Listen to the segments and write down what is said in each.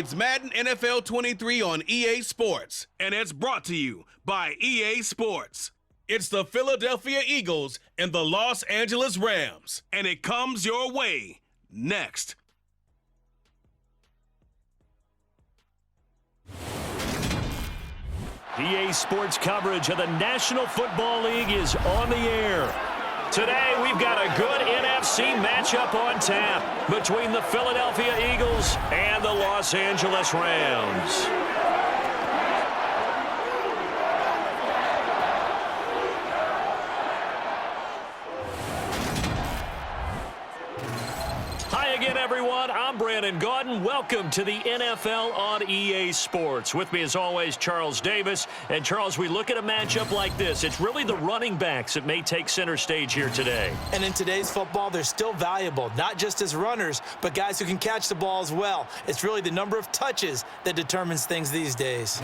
It's Madden NFL 23 on EA Sports, and it's brought to you by EA Sports. It's the Philadelphia Eagles and the Los Angeles Rams, and it comes your way next. EA Sports coverage of the National Football League is on the air. Today, we've got a good NFC matchup on tap between the Philadelphia Eagles and the Los Angeles Rams. Hi again, everyone. I'm Brandon Gaudin. Welcome to the NFL on EA Sports. With me, as always, Charles Davis. And, Charles, we look at a matchup like this. It's really the running backs that may take center stage here today. And in today's football, they're still valuable, not just as runners, but guys who can catch the ball as well. It's really the number of touches that determines things these days.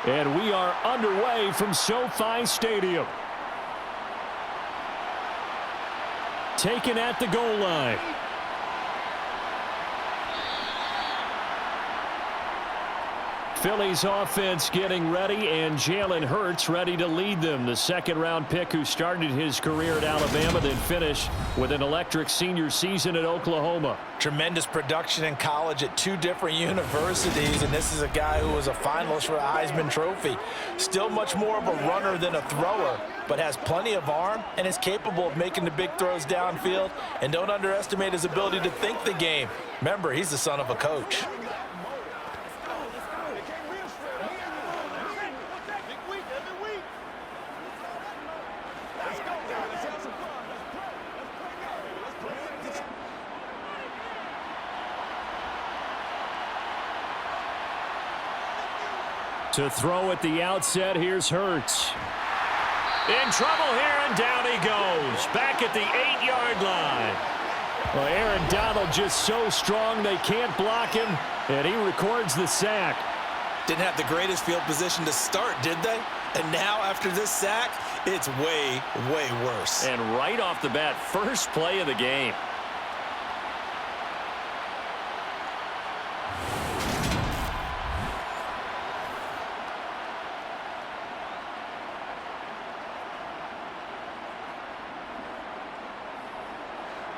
And we are underway from SoFi Stadium. Taken at the goal line. Philly's offense getting ready, and Jalen Hurts ready to lead them. The second-round pick who started his career at Alabama, then finished with an electric senior season at Oklahoma. Tremendous production in college at two different universities, and this is a guy who was a finalist for the Heisman Trophy. Still much more of a runner than a thrower, but has plenty of arm and is capable of making the big throws downfield. And don't underestimate his ability to think the game. Remember, he's the son of a coach. To throw at the outset, here's Hurts. In trouble here, and down he goes. Back at the 8-yard line. Well, Aaron Donald just so strong they can't block him, and he records the sack. Didn't have the greatest field position to start, did they? And now, after this sack, it's way, way worse. And right off the bat, first play of the game.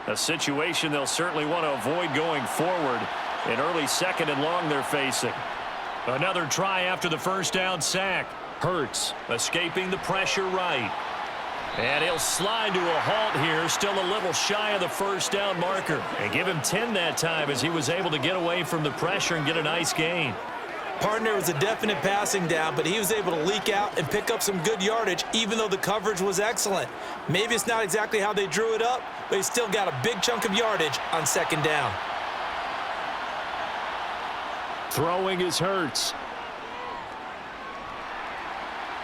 A situation they'll certainly want to avoid going forward. An early second and long they're facing. Another try after the first down sack. Hurts escaping the pressure right. And he'll slide to a halt here, still a little shy of the first down marker. And give him 10 that time as he was able to get away from the pressure and get a nice gain. Partner was a definite passing down, but he was able to leak out and pick up some good yardage, even though the coverage was excellent. Maybe it's not exactly how they drew it up, but he still got a big chunk of yardage on second down. Throwing is Hurts.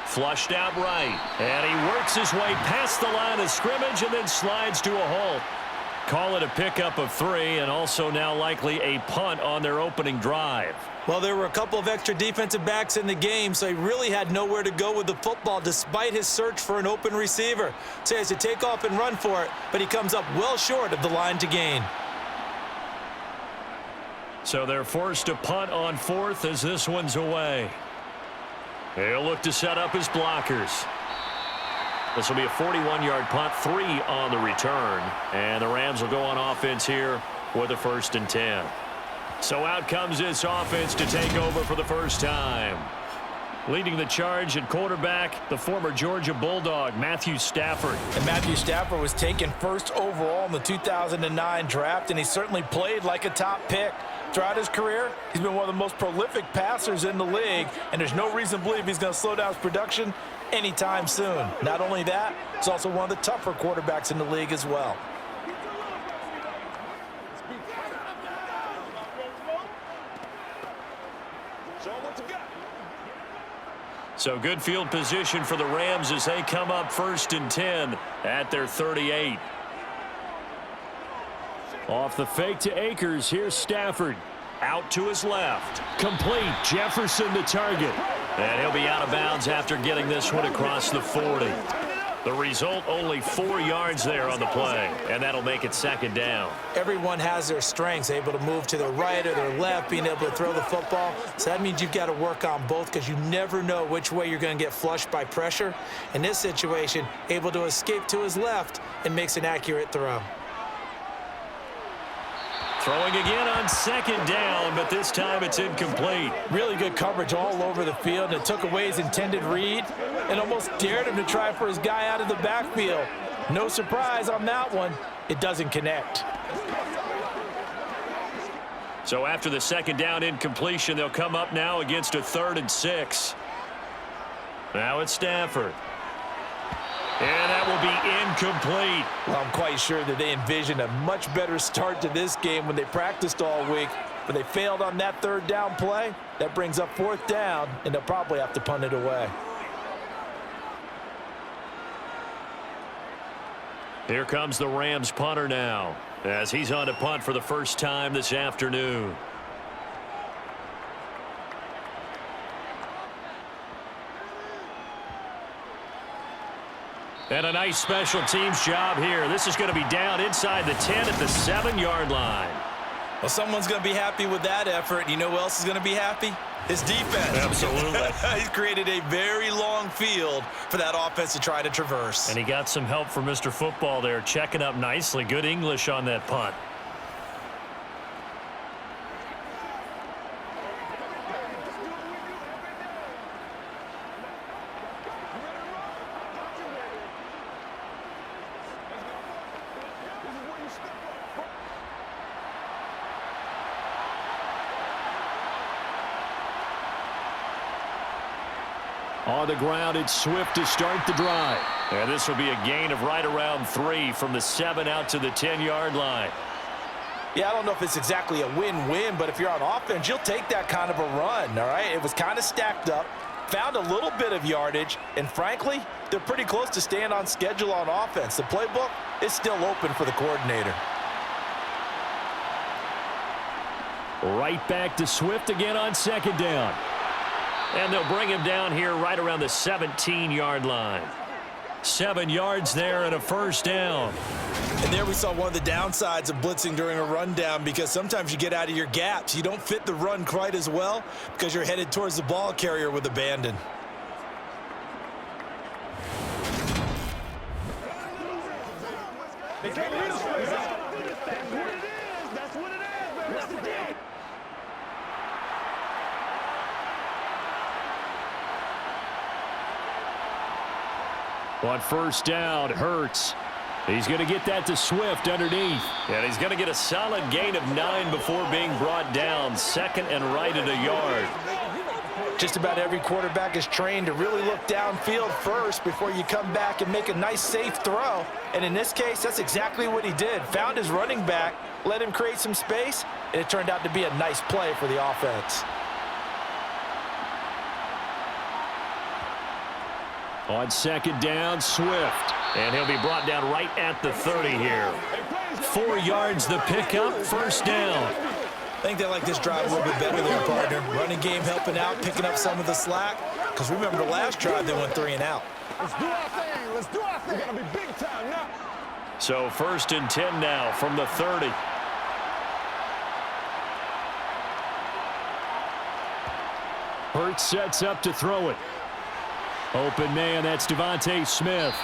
Flushed out right, and he works his way past the line of scrimmage and then slides to a halt. Call it a pickup of 3, and also now likely a punt on their opening drive. Well, there were a couple of extra defensive backs in the game, so he really had nowhere to go with the football despite his search for an open receiver. So he has to take off and run for it, but he comes up well short of the line to gain. So they're forced to punt on 4th as this one's away. He'll look to set up his blockers. This will be a 41-yard punt, 3 on the return. And the Rams will go on offense here with a 1st and 10. So out comes this offense to take over for the first time. Leading the charge at quarterback, the former Georgia Bulldog, Matthew Stafford. And Matthew Stafford was taken first overall in the 2009 draft, and he certainly played like a top pick. Throughout his career, he's been one of the most prolific passers in the league, and there's no reason to believe he's going to slow down his production anytime soon. Not only that, he's also one of the tougher quarterbacks in the league as well. So good field position for the Rams as they come up 1st and 10 at their 38. Off the fake to Akers, here's Stafford. Out to his left. Complete. Jefferson the target. And he'll be out of bounds after getting this one across the 40. The result, only 4 yards there on the play, and that'll make it 2nd down. Everyone has their strengths, able to move to their right or their left, being able to throw the football. So that means you've got to work on both because you never know which way you're going to get flushed by pressure. In this situation, able to escape to his left and makes an accurate throw. Throwing again on 2nd down, but this time it's incomplete. Really good coverage all over the field, and it took away his intended read and almost dared him to try for his guy out of the backfield. No surprise on that one. It doesn't connect. So after the 2nd down incompletion, they'll come up now against a 3rd and 6. Now it's Stafford. And that will be incomplete. Well, I'm quite sure that they envisioned a much better start to this game when they practiced all week, but they failed on that 3rd down play. That brings up 4th down, and they'll probably have to punt it away. Here comes the Rams punter now, as he's on to punt for the first time this afternoon. And a nice special teams job here. This is going to be down inside the 10 at the 7-yard line. Well, someone's going to be happy with that effort. You know who else is going to be happy? His defense. Absolutely. He's created a very long field for that offense to try to traverse. And he got some help from Mr. Football there, checking up nicely. Good English on that punt. On the ground, it's Swift to start the drive. And this will be a gain of right around 3 from the 7 out to the 10-yard line. Yeah, I don't know if it's exactly a win-win, but if you're on offense, you'll take that kind of a run, all right? It was kind of stacked up, found a little bit of yardage, and frankly, they're pretty close to staying on schedule on offense. The playbook is still open for the coordinator. Right back to Swift again on 2nd down. And they'll bring him down here right around the 17-yard line. 7 yards there and a 1st down. And there we saw one of the downsides of blitzing during a rundown, because sometimes you get out of your gaps. You don't fit the run quite as well because you're headed towards the ball carrier with abandon. On 1st down, Hurts. He's going to get that to Swift underneath. And he's going to get a solid gain of 9 before being brought down. 2nd and right at a yard. Just about every quarterback is trained to really look downfield first before you come back and make a nice, safe throw. And in this case, that's exactly what he did. Found his running back, let him create some space, and it turned out to be a nice play for the offense. On 2nd down, Swift. And he'll be brought down right at the 30 here. 4 yards the pickup, 1st down. I think they like this drive a little bit better there, partner. Running game helping out, picking up some of the slack. Because remember, the last drive, they went 3 and out. Let's do our thing. Let's do our thing. We're going to be big time now. So 1st and 10 now from the 30. Hurts sets up to throw it. Open man, that's Devontae Smith.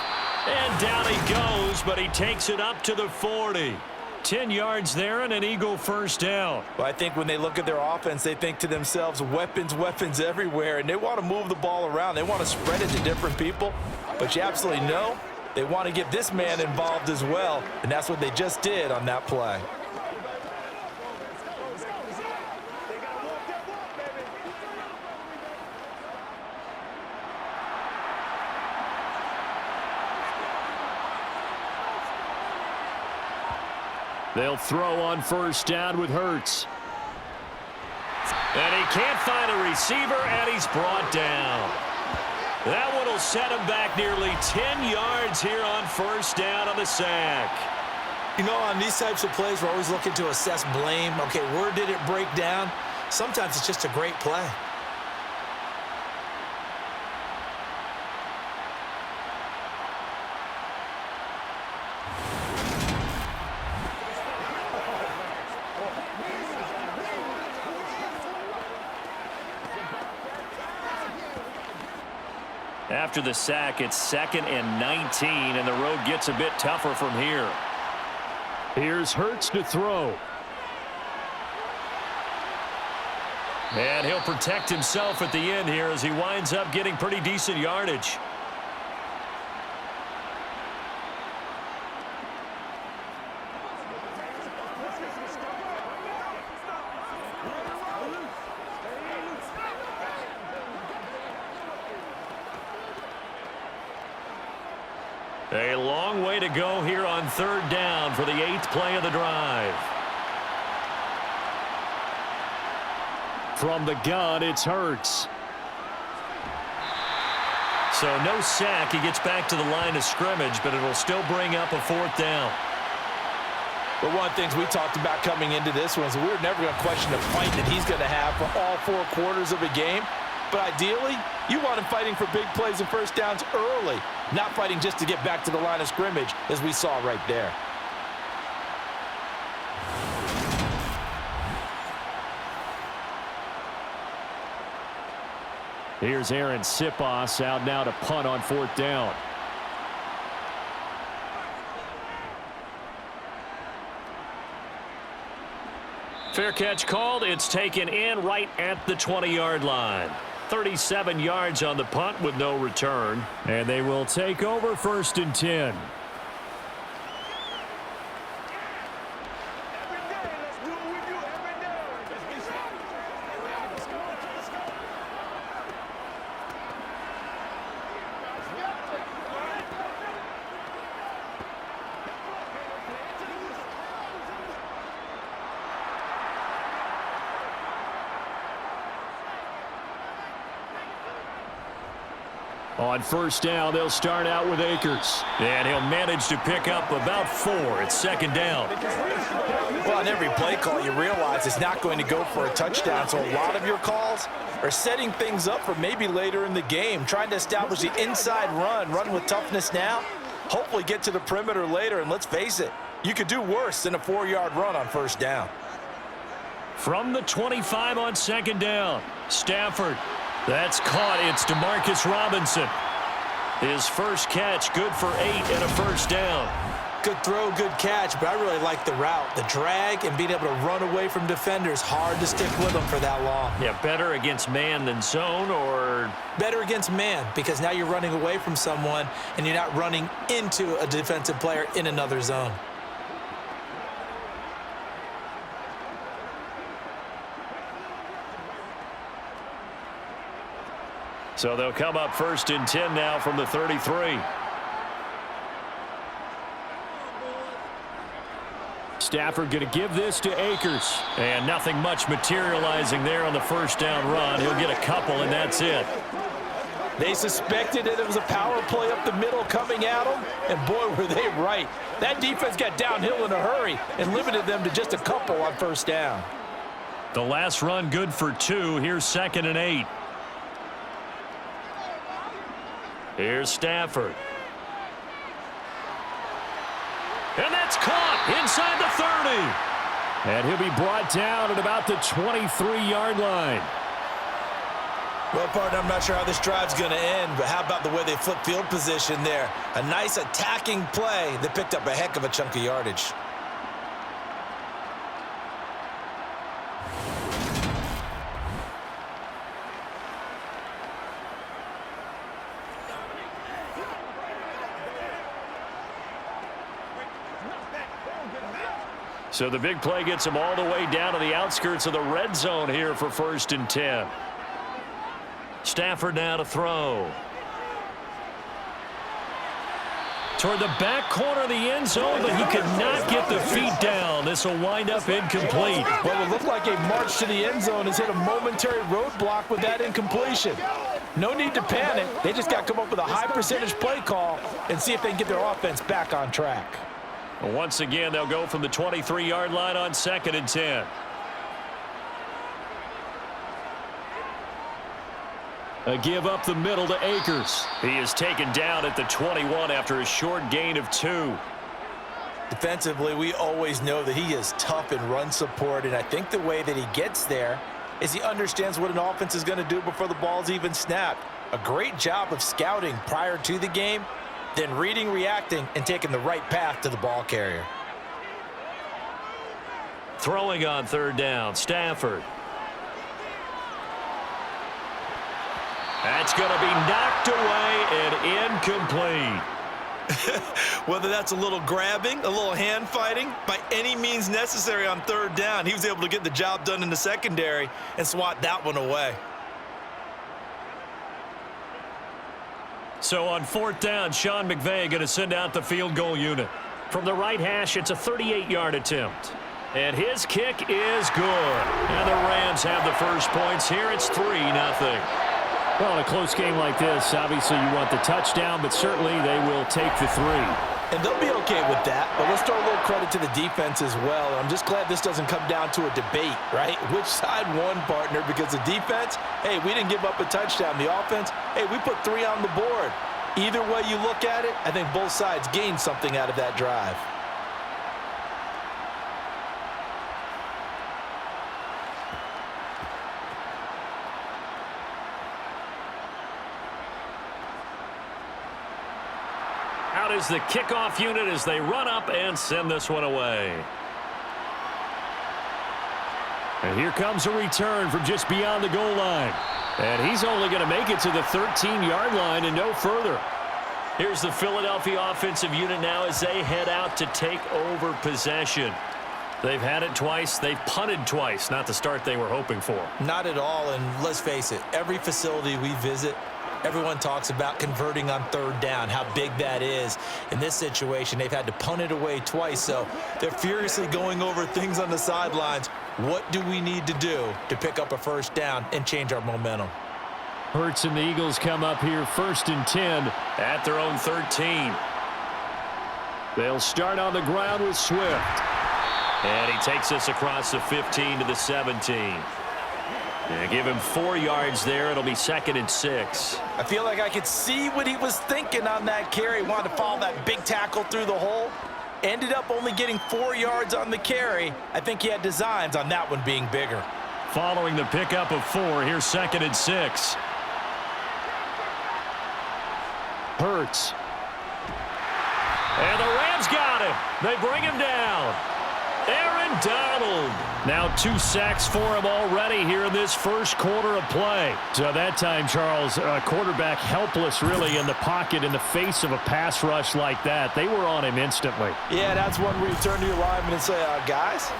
And down he goes, but he takes it up to the 40. 10 yards there and an Eagle first down. Well, I think when they look at their offense, they think to themselves, weapons, weapons everywhere, and they want to move the ball around. They want to spread it to different people, but you absolutely know they want to get this man involved as well, and that's what they just did on that play. They'll throw on first down with Hurts. And he can't find a receiver, and he's brought down. That one will set him back nearly 10 yards here on first down on the sack. You know, on these types of plays, we're always looking to assess blame. Okay, where did it break down? Sometimes it's just a great play. After the sack, it's 2nd and 19, and the road gets a bit tougher from here. Here's Hurts to throw. And he'll protect himself at the end here as he winds up getting pretty decent yardage. A long way to go here on 3rd down for the 8th play of the drive. From the gun, it's Hurts. So no sack. He gets back to the line of scrimmage, but it'll still bring up a 4th down. But one of the things we talked about coming into this one is we were never going to question the fight that he's going to have for all 4 quarters of a game. But ideally, you want him fighting for big plays and first downs early, not fighting just to get back to the line of scrimmage, as we saw right there. Here's Aaron Sipos out now to punt on 4th down. Fair catch called. It's taken in right at the 20-yard line. 37 yards on the punt with no return. And they will take over 1st and 10. On 1st down, they'll start out with Akers. And he'll manage to pick up about 4 at 2nd down. Well, on every play call, you realize it's not going to go for a touchdown. So a lot of your calls are setting things up for maybe later in the game, trying to establish the inside run with toughness now, hopefully get to the perimeter later. And let's face it, you could do worse than a 4-yard run on 1st down. From the 25 on 2nd down, Stafford. That's caught. It's Demarcus Robinson. His first catch, good for 8 and a 1st down. Good throw, good catch, but I really like the route. The drag and being able to run away from defenders, hard to stick with them for that long. Yeah, better against man than zone, or? Better against man, because now you're running away from someone and you're not running into a defensive player in another zone. So they'll come up 1st and 10 now from the 33. Stafford going to give this to Akers. And nothing much materializing there on the 1st down run. He'll get a couple, and that's it. They suspected that it was a power play up the middle coming at them, and boy, were they right. That defense got downhill in a hurry and limited them to just a couple on 1st down. The last run good for 2. Here's 2nd and 8. Here's Stafford. And that's caught inside the 30. And he'll be brought down at about the 23-yard line. Well, partner, I'm not sure how this drive's going to end, but how about the way they flip field position there? A nice attacking play that picked up a heck of a chunk of yardage. So the big play gets him all the way down to the outskirts of the red zone here for 1st and 10. Stafford now to throw. Toward the back corner of the end zone, but he could not get the feet down. This will wind up incomplete. Well, it looked like a march to the end zone has hit a momentary roadblock with that incompletion. No need to panic. They just got to come up with a high percentage play call and see if they can get their offense back on track. Once again, they'll go from the 23-yard line on 2nd and 10. A give up the middle to Akers. He is taken down at the 21 after a short gain of 2. Defensively, we always know that he is tough in run support, and I think the way that he gets there is he understands what an offense is going to do before the ball's even snapped. A great job of scouting prior to the game, then reading, reacting, and taking the right path to the ball carrier. Throwing on 3rd down, Stafford. That's going to be knocked away and incomplete. Whether that's a little grabbing, a little hand fighting, by any means necessary on 3rd down, he was able to get the job done in the secondary and swat that one away. So on 4th down, Sean McVay going to send out the field goal unit. From the right hash, it's a 38-yard attempt. And his kick is good. And the Rams have the first points here. It's 3-0. Well, in a close game like this, obviously you want the touchdown, but certainly they will take the 3. And they'll be okay with that, but let's throw a little credit to the defense as well. I'm just glad this doesn't come down to a debate, right? Which side won, partner? Because the defense, hey, we didn't give up a touchdown. The offense, hey, we put 3 on the board. Either way you look at it, I think both sides gained something out of that drive. Out is the kickoff unit as they run up and send this one away. And here comes a return from just beyond the goal line. And he's only going to make it to the 13-yard line and no further. Here's the Philadelphia offensive unit now as they head out to take over possession. They've had it twice. They've punted twice. Not the start they were hoping for. Not at all, and let's face it, every facility we visit, everyone talks about converting on 3rd down, how big that is. In this situation, they've had to punt it away twice, so they're furiously going over things on the sidelines. What do we need to do to pick up a 1st down and change our momentum? Hurts and the Eagles come up here 1st and 10 at their own 13. They'll start on the ground with Swift. And he takes us across the 15 to the 17. And give him 4 yards there. It'll be 2nd and 6. I feel like I could see what he was thinking on that carry. Wanted to follow that big tackle through the hole. Ended up only getting 4 yards on the carry. I think he had designs on that one being bigger. Following the pickup of 4, here's 2nd and 6. Hurts. And the Rams got him. They bring him down. Aaron Donald. Now 2 sacks for him already here in this first quarter of play. So that time, Charles, quarterback helpless really in the pocket in the face of a pass rush like that. They were on him instantly. Yeah, that's one where you turn to your lineman and say, guys,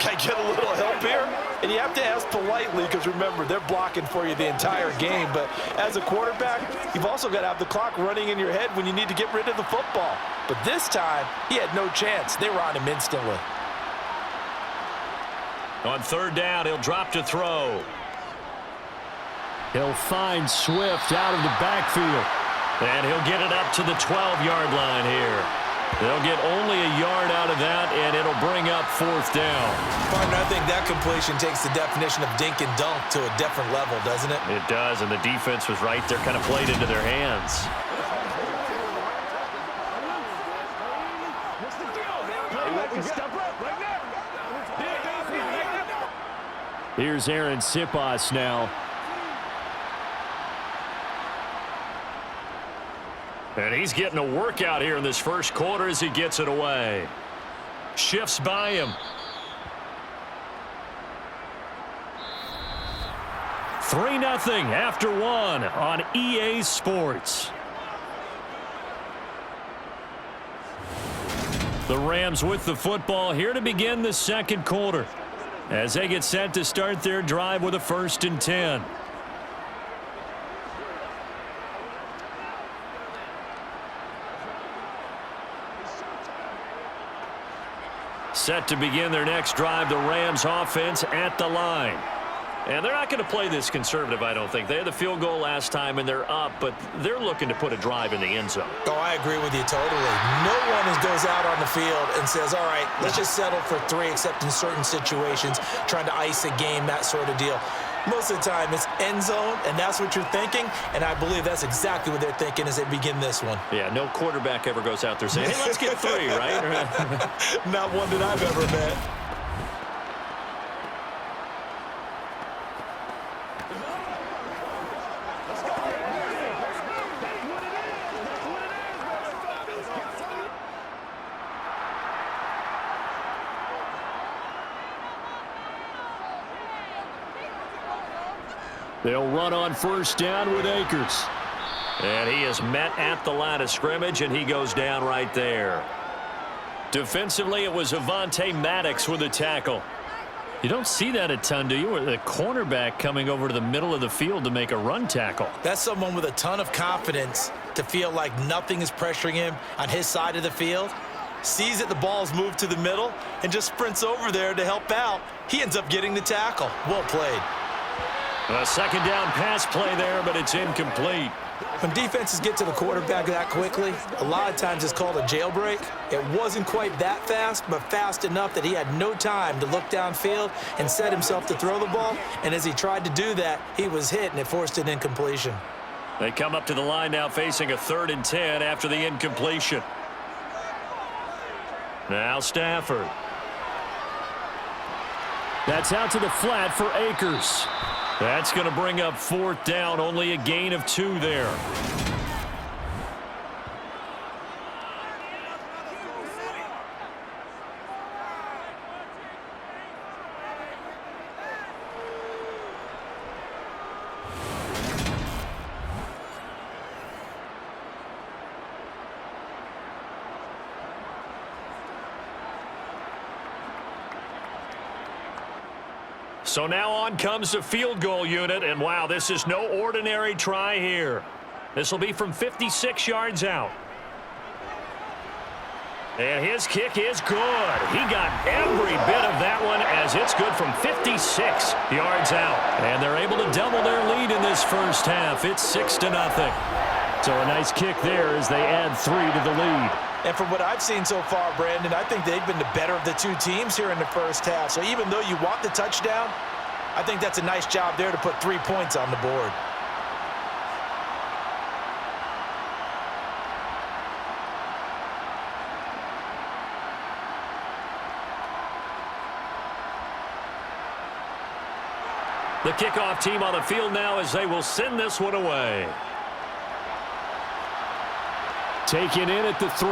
can I get a little help here? And you have to ask politely because, remember, they're blocking for you the entire game. But as a quarterback, you've also got to have the clock running in your head when you need to get rid of the football. But this time, he had no chance. They were on him instantly. On 3rd down, he'll drop to throw. He'll find Swift out of the backfield. And he'll get it up to the 12-yard line here. They'll get only a yard out of that, and it'll bring up 4th down. Partner, I think that completion takes the definition of dink and dunk to a different level, doesn't it? It does, and the defense was right there, kind of played into their hands. Here's Aaron Sipos now. And he's getting a workout here in this first quarter as he gets it away. Shifts by him. 3-0 after 1 on EA Sports. The Rams with the football here to begin the second quarter as they get set to start their drive with a 1st and 10. Set to begin their next drive, the Rams offense at the line. And they're not going to play this conservative, I don't think. They had the field goal last time, and they're up, but they're looking to put a drive in the end zone. Oh, I agree with you totally. No one goes out on the field and says, all right, let's just settle for 3, except in certain situations, trying to ice a game, that sort of deal. Most of the time, it's end zone, and that's what you're thinking, and I believe that's exactly what they're thinking as they begin this one. Yeah, no quarterback ever goes out there saying, hey, let's get 3, right? Not one that I've ever met. They'll run on 1st down with Akers. And he is met at the line of scrimmage, and he goes down right there. Defensively, it was Avonte Maddox with a tackle. You don't see that a ton, do you? With a cornerback coming over to the middle of the field to make a run tackle. That's someone with a ton of confidence to feel like nothing is pressuring him on his side of the field. Sees that the ball's moved to the middle and just sprints over there to help out. He ends up getting the tackle. Well played. A 2nd down pass play there, but it's incomplete. When defenses get to the quarterback that quickly, a lot of times it's called a jailbreak. It wasn't quite that fast, but fast enough that he had no time to look downfield and set himself to throw the ball. And as he tried to do that, he was hit, and it forced an incompletion. They come up to the line now facing a 3rd and 10 after the incompletion. Now Stafford. That's out to the flat for Akers. That's going to bring up 4th down, only a gain of 2 there. So now on comes the field goal unit, and wow, this is no ordinary try here. This will be from 56 yards out. And his kick is good. He got every bit of that one as it's good from 56 yards out. And they're able to double their lead in this first half. It's 6-0. So a nice kick there as they add 3 to the lead. And from what I've seen so far, Brandon, I think they've been the better of the 2 teams here in the first half. So even though you want the touchdown, I think that's a nice job there to put 3 points on the board. The kickoff team on the field now as they will send this one away. Taken in at the 3.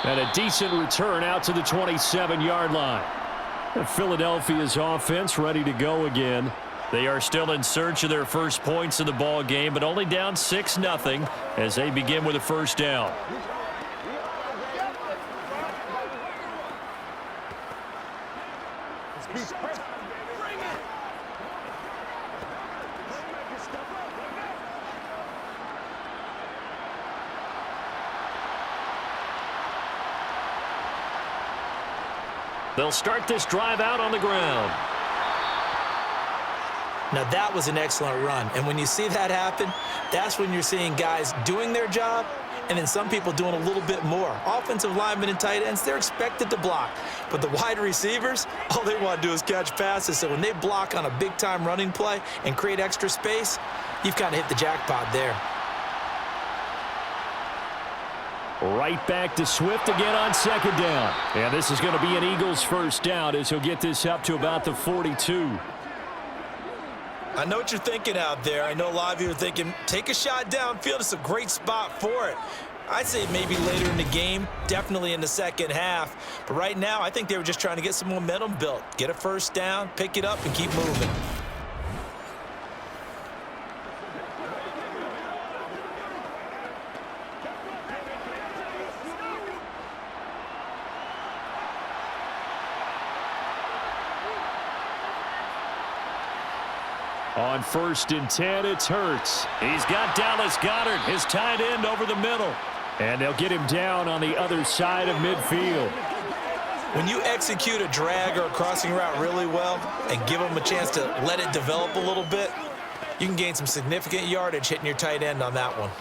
And a decent return out to the 27-yard line. Philadelphia's offense ready to go again. They are still in search of their first points in the ball game, but only down 6-0 as they begin with a 1st down. They'll start this drive out on the ground. Now that was an excellent run. And when you see that happen, that's when you're seeing guys doing their job and then some people doing a little bit more. Offensive linemen and tight ends, they're expected to block. But the wide receivers, all they want to do is catch passes. So when they block on a big-time running play and create extra space, you've kind of hit the jackpot there. Right back to Swift again on 2nd down. And this is going to be an Eagles 1st down as he'll get this up to about the 42. I know what you're thinking out there. I know a lot of you are thinking, take a shot downfield. It's a great spot for it. I'd say maybe later in the game, definitely in the second half. But right now, I think they were just trying to get some momentum built. Get a 1st down, pick it up, and keep moving. On 1st and 10, it's Hurts. He's got Dallas Goedert, his tight end, over the middle. And they'll get him down on the other side of midfield. When you execute a drag or a crossing route really well and give them a chance to let it develop a little bit, you can gain some significant yardage hitting your tight end on that one.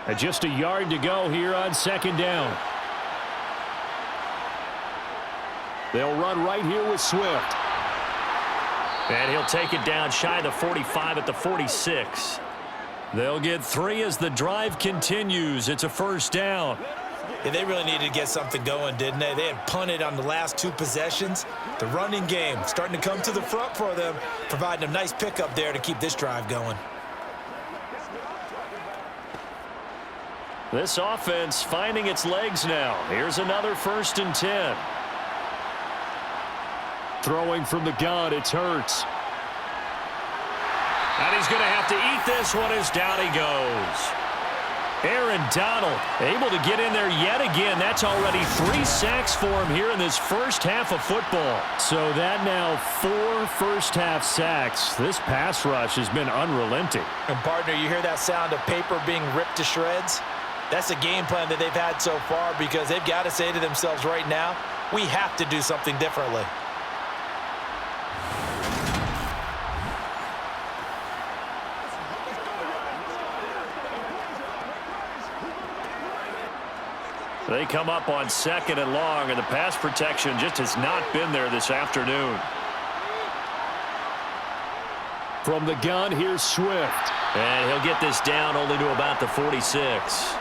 And just a yard to go here on 2nd down. They'll run right here with Swift. And he'll take it down shy of the 45 at the 46. They'll get 3 as the drive continues. It's a 1st down. Yeah, they really needed to get something going, didn't they? They had punted on the last 2 possessions. The running game starting to come to the front for them, providing a nice pickup there to keep this drive going. This offense finding its legs now. Here's another 1st and 10. Throwing from the gun, it's Hurts. And he's going to have to eat this one as down he goes. Aaron Donald able to get in there yet again. That's already 3 sacks for him here in this first half of football. So that now 4 first-half sacks. This pass rush has been unrelenting. And partner, you hear that sound of paper being ripped to shreds? That's the game plan that they've had so far because they've got to say to themselves right now, we have to do something differently. They come up on 2nd and long, and the pass protection just has not been there this afternoon. From the gun, here's Swift. And he'll get this down only to about the 46.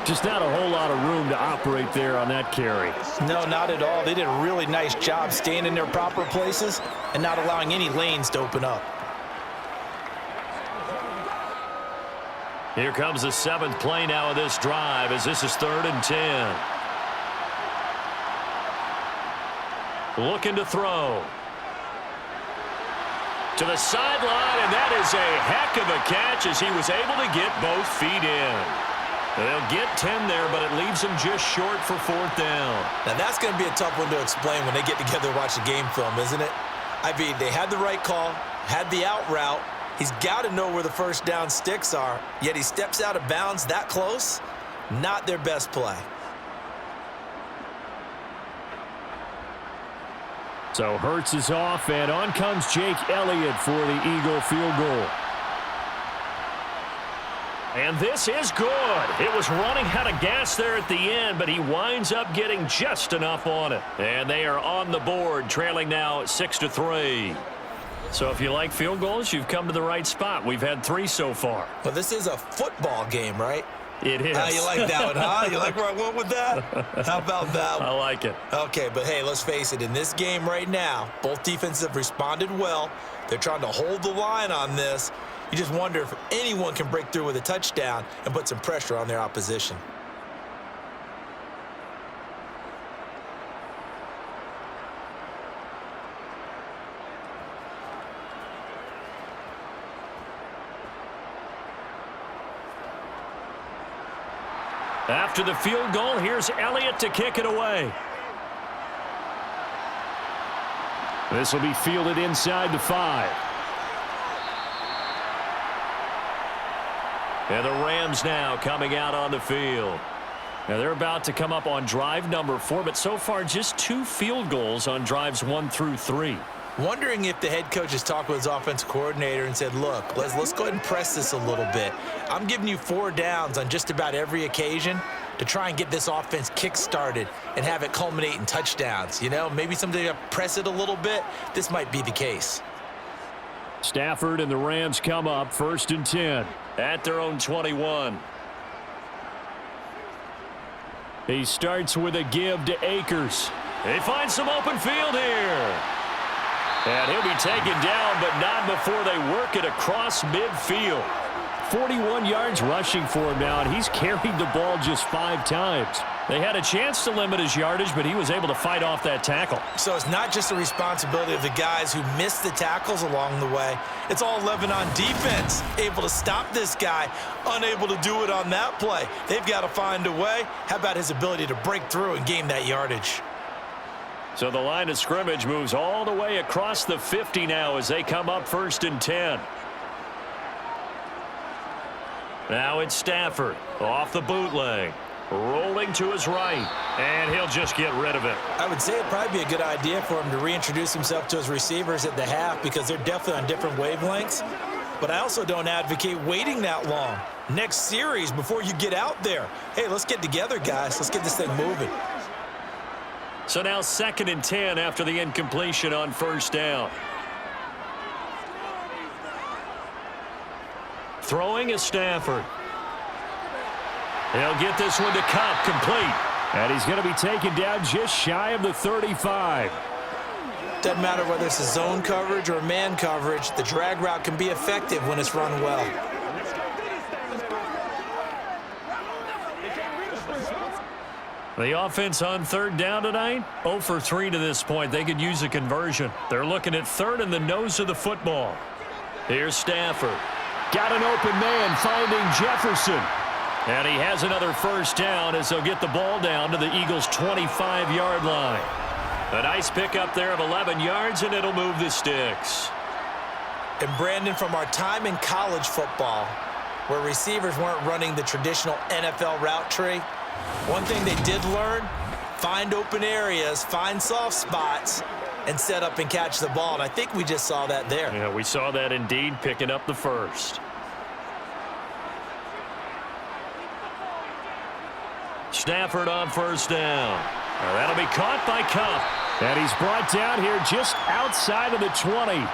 Just not a whole lot of room to operate there on that carry. No, not at all. They did a really nice job staying in their proper places and not allowing any lanes to open up. Here comes the 7th play now of this drive as this is 3rd and 10. Looking to throw. To the sideline, and that is a heck of a catch as he was able to get both feet in. They'll get 10 there, but it leaves them just short for 4th down. Now, that's going to be a tough one to explain when they get together and watch the game film, isn't it? I mean, they had the right call, had the out route. He's got to know where the 1st down sticks are, yet he steps out of bounds that close. Not their best play. So Hurts is off, and on comes Jake Elliott for the Eagle field goal. And this is good. It was running out of gas there at the end, but he winds up getting just enough on it. And they are on the board, trailing now 6-3. So if you like field goals, you've come to the right spot. We've had 3 so far. Well, this is a football game, right? It is. You like that one, huh? You like where I went with that? How about that one? I like it. Okay, but hey, let's face it. In this game right now, both defenses have responded well. They're trying to hold the line on this. You just wonder if anyone can break through with a touchdown and put some pressure on their opposition. After the field goal, here's Elliott to kick it away. This will be fielded inside the 5. And the Rams now coming out on the field. Now they're about to come up on drive number 4, but so far just 2 field goals on drives 1 through 3. Wondering if the head coach has talked with his offensive coordinator and said, look, let's go ahead and press this a little bit. I'm giving you 4 downs on just about every occasion to try and get this offense kick-started and have it culminate in touchdowns. You know, maybe someday to press it a little bit. This might be the case. Stafford and the Rams come up 1st and 10 at their own 21. He starts with a give to Akers. They find some open field here. And he'll be taken down, but not before they work it across midfield. 41 yards rushing for him now, and he's carried the ball just 5 times. They had a chance to limit his yardage, but he was able to fight off that tackle. So it's not just the responsibility of the guys who missed the tackles along the way. It's all 11 on defense, able to stop this guy, unable to do it on that play. They've got to find a way. How about his ability to break through and gain that yardage? So the line of scrimmage moves all the way across the 50 now as they come up 1st and 10. Now it's Stafford off the bootleg. Rolling to his right. And he'll just get rid of it. I would say it'd probably be a good idea for him to reintroduce himself to his receivers at the half because they're definitely on different wavelengths. But I also don't advocate waiting that long. Next series before you get out there. Hey, let's get together, guys. Let's get this thing moving. So now 2nd and 10 after the incompletion on 1st down. Throwing is Stafford. He'll get this one to Cup, complete. And he's going to be taken down just shy of the 35. Doesn't matter whether it's a zone coverage or man coverage, the drag route can be effective when it's run well. The offense on 3rd down tonight, 0 for 3 to this point. They could use a conversion. They're looking at 3rd and the nose of the football. Here's Stafford. Got an open man finding Jefferson. And he has another 1st down as they'll get the ball down to the Eagles' 25-yard line. A nice pickup there of 11 yards, and it'll move the sticks. And Brandon, from our time in college football, where receivers weren't running the traditional NFL route tree, one thing they did learn, find open areas, find soft spots, and set up and catch the ball. And I think we just saw that there. Yeah, we saw that indeed, picking up the 1st. Stafford on 1st down. Now that'll be caught by Cup. And he's brought down here just outside of the 20.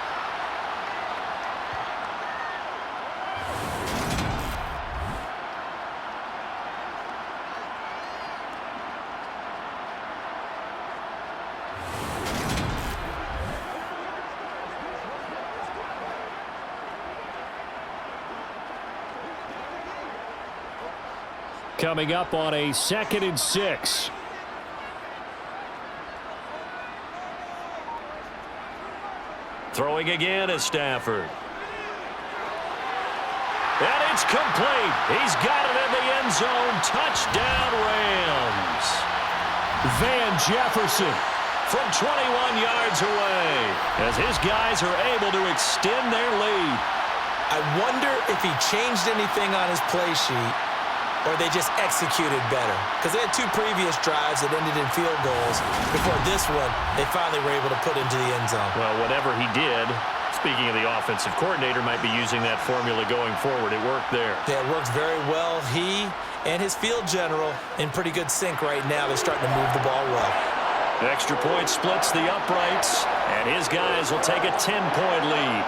Coming up on a 2nd and 6. Throwing again is Stafford. And it's complete. He's got it in the end zone. Touchdown Rams. Van Jefferson from 21 yards away as his guys are able to extend their lead. I wonder if he changed anything on his play sheet or they just executed better. Because they had 2 previous drives that ended in field goals. Before this one, they finally were able to put into the end zone. Well, whatever he did, speaking of the offensive coordinator, might be using that formula going forward. It worked there. Yeah, it worked very well. He and his field general in pretty good sync right now. They're starting to move the ball well. Extra point splits the uprights, and his guys will take a 10-point lead.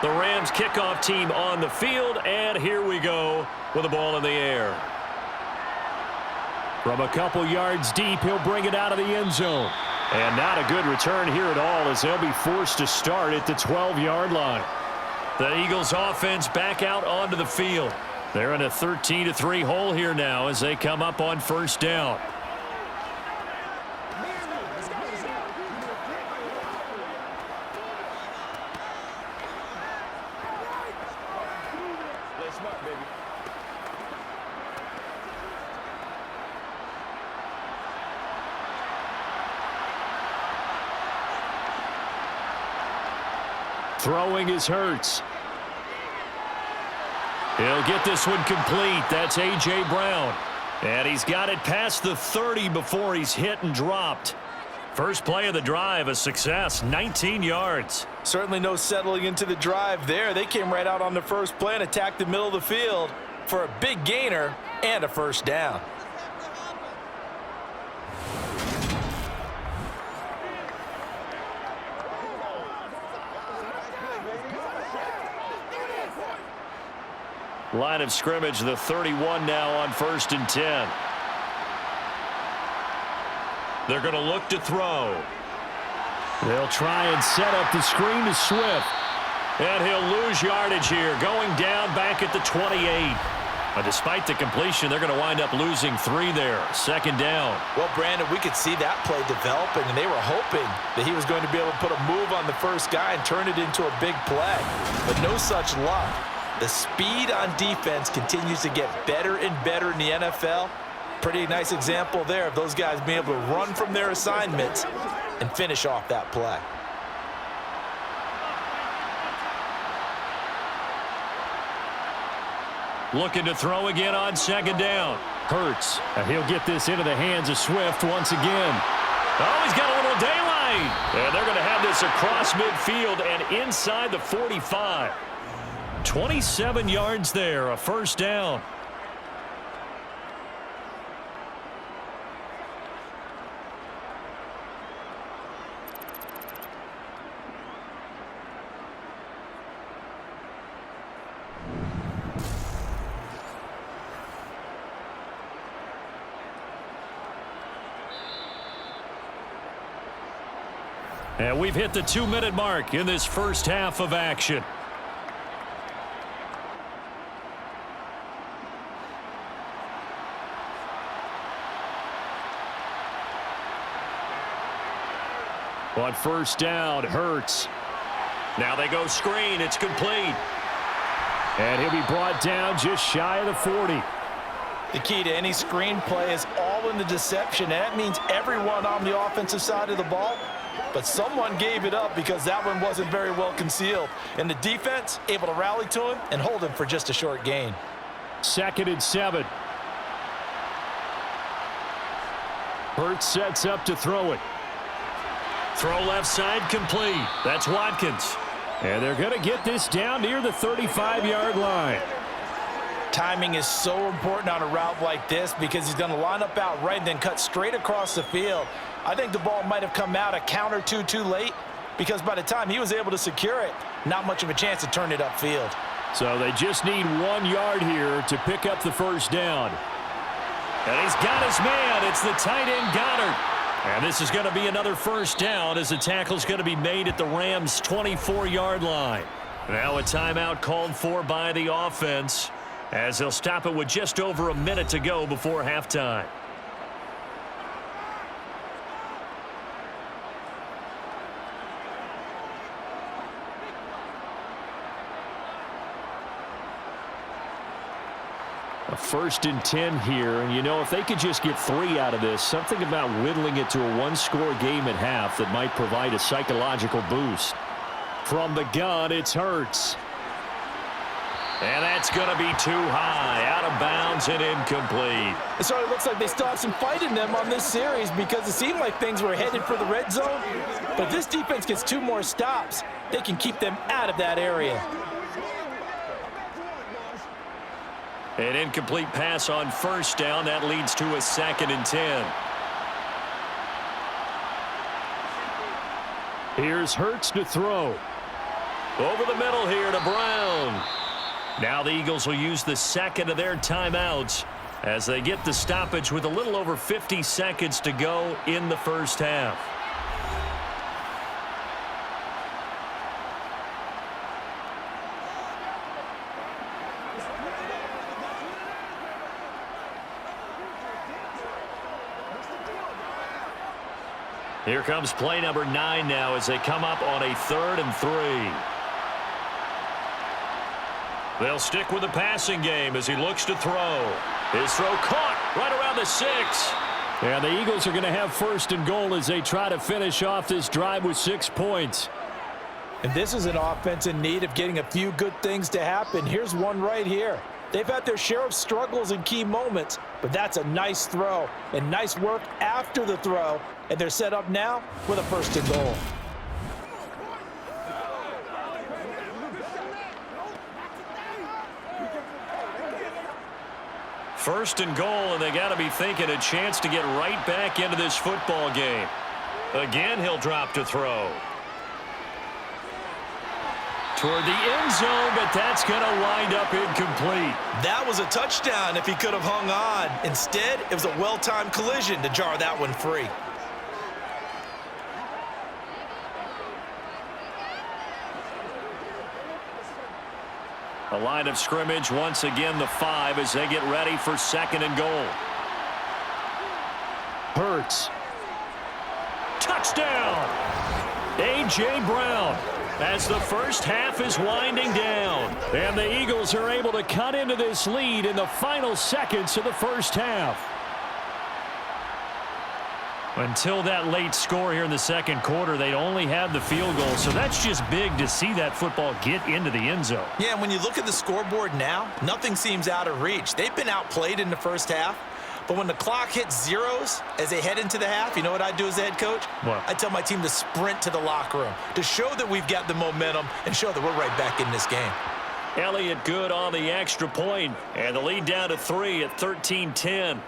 The Rams kickoff team on the field, and here we go with the ball in the air. From a couple yards deep, he'll bring it out of the end zone. And not a good return here at all as they'll be forced to start at the 12-yard line. The Eagles offense back out onto the field. They're in a 13-3 hole here now as they come up on 1st down. Throwing is Hurts. He'll get this one complete. That's A.J. Brown. And he's got it past the 30 before he's hit and dropped. First play of the drive, a success, 19 yards. Certainly no settling into the drive there. They came right out on the first play and attacked the middle of the field for a big gainer and a 1st down. Line of scrimmage, the 31 now on 1st and 10. They're going to look to throw. They'll try and set up the screen to Swift. And he'll lose yardage here, going down back at the 28. But despite the completion, they're going to wind up losing 3 there. 2nd down. Well, Brandon, we could see that play developing, and they were hoping that he was going to be able to put a move on the first guy and turn it into a big play. But no such luck. The speed on defense continues to get better and better in the NFL. Pretty nice example there of those guys being able to run from their assignments and finish off that play. Looking to throw again on 2nd down. Hurts. And he'll get this into the hands of Swift once again. Oh, he's got a little daylight. And they're going to have this across midfield and inside the 45. 27 yards there, a 1st down. And we've hit the 2-minute mark in this first half of action. On 1st down, Hurts. Now they go screen. It's complete. And he'll be brought down just shy of the 40. The key to any screen play is all in the deception. And that means everyone on the offensive side of the ball. But someone gave it up because that one wasn't very well concealed. And the defense able to rally to him and hold him for just a short gain. 2nd and 7. Hurts sets up to throw it. Throw left side complete. That's Watkins. And they're going to get this down near the 35-yard line. Timing is so important on a route like this because he's going to line up out right and then cut straight across the field. I think the ball might have come out a count or two too late because by the time he was able to secure it, not much of a chance to turn it upfield. So they just need 1 yard here to pick up the 1st down. And he's got his man. It's the tight end Goddard. And this is going to be another 1st down as the tackle's going to be made at the Rams' 24-yard line. Now a timeout called for by the offense as they'll stop it with just over a minute to go before halftime. A 1st and 10 here, and you know, if they could just get 3 out of this, something about whittling it to a 1-score game at half that might provide a psychological boost. From the gun, it's Hurts. And that's going to be too high, out of bounds and incomplete. So it looks like they still have some fight in them on this series because it seemed like things were headed for the red zone. But if this defense gets 2 more stops, they can keep them out of that area. An incomplete pass on 1st down. That leads to a 2nd and 10. Here's Hurts to throw. Over the middle here to Brown. Now the Eagles will use the 2nd of their timeouts as they get the stoppage with a little over 50 seconds to go in the first half. Here comes play number 9 now as they come up on a 3rd and 3. They'll stick with the passing game as he looks to throw. His throw caught right around the 6. And the Eagles are going to have 1st and goal as they try to finish off this drive with 6 points. And this is an offense in need of getting a few good things to happen. Here's one right here. They've had their share of struggles in key moments, but that's a nice throw and nice work after the throw. And they're set up now with a 1st and goal. First and goal, and they got to be thinking a chance to get right back into this football game. Again, he'll drop to throw. toward the end zone, but that's going to wind up incomplete. That was a touchdown if he could have hung on. Instead, it was a well-timed collision to jar that one free. The line of scrimmage once again the 5 as they get ready for 2nd and goal. Hurts. Touchdown! A.J. Brown as the first half is winding down. And the Eagles are able to cut into this lead in the final seconds of the first half. Until that late score here in the second quarter, they'd only had the field goal, so that's just big to see that football get into the end zone. Yeah, and when you look at the scoreboard now, nothing seems out of reach. They've been outplayed in the first half, but when the clock hits zeros as they head into the half, you know what I do as the head coach? What? I tell my team to sprint to the locker room to show that we've got the momentum and show that we're right back in this game. Elliott good on the extra point, and the lead down to 3 at 13-10.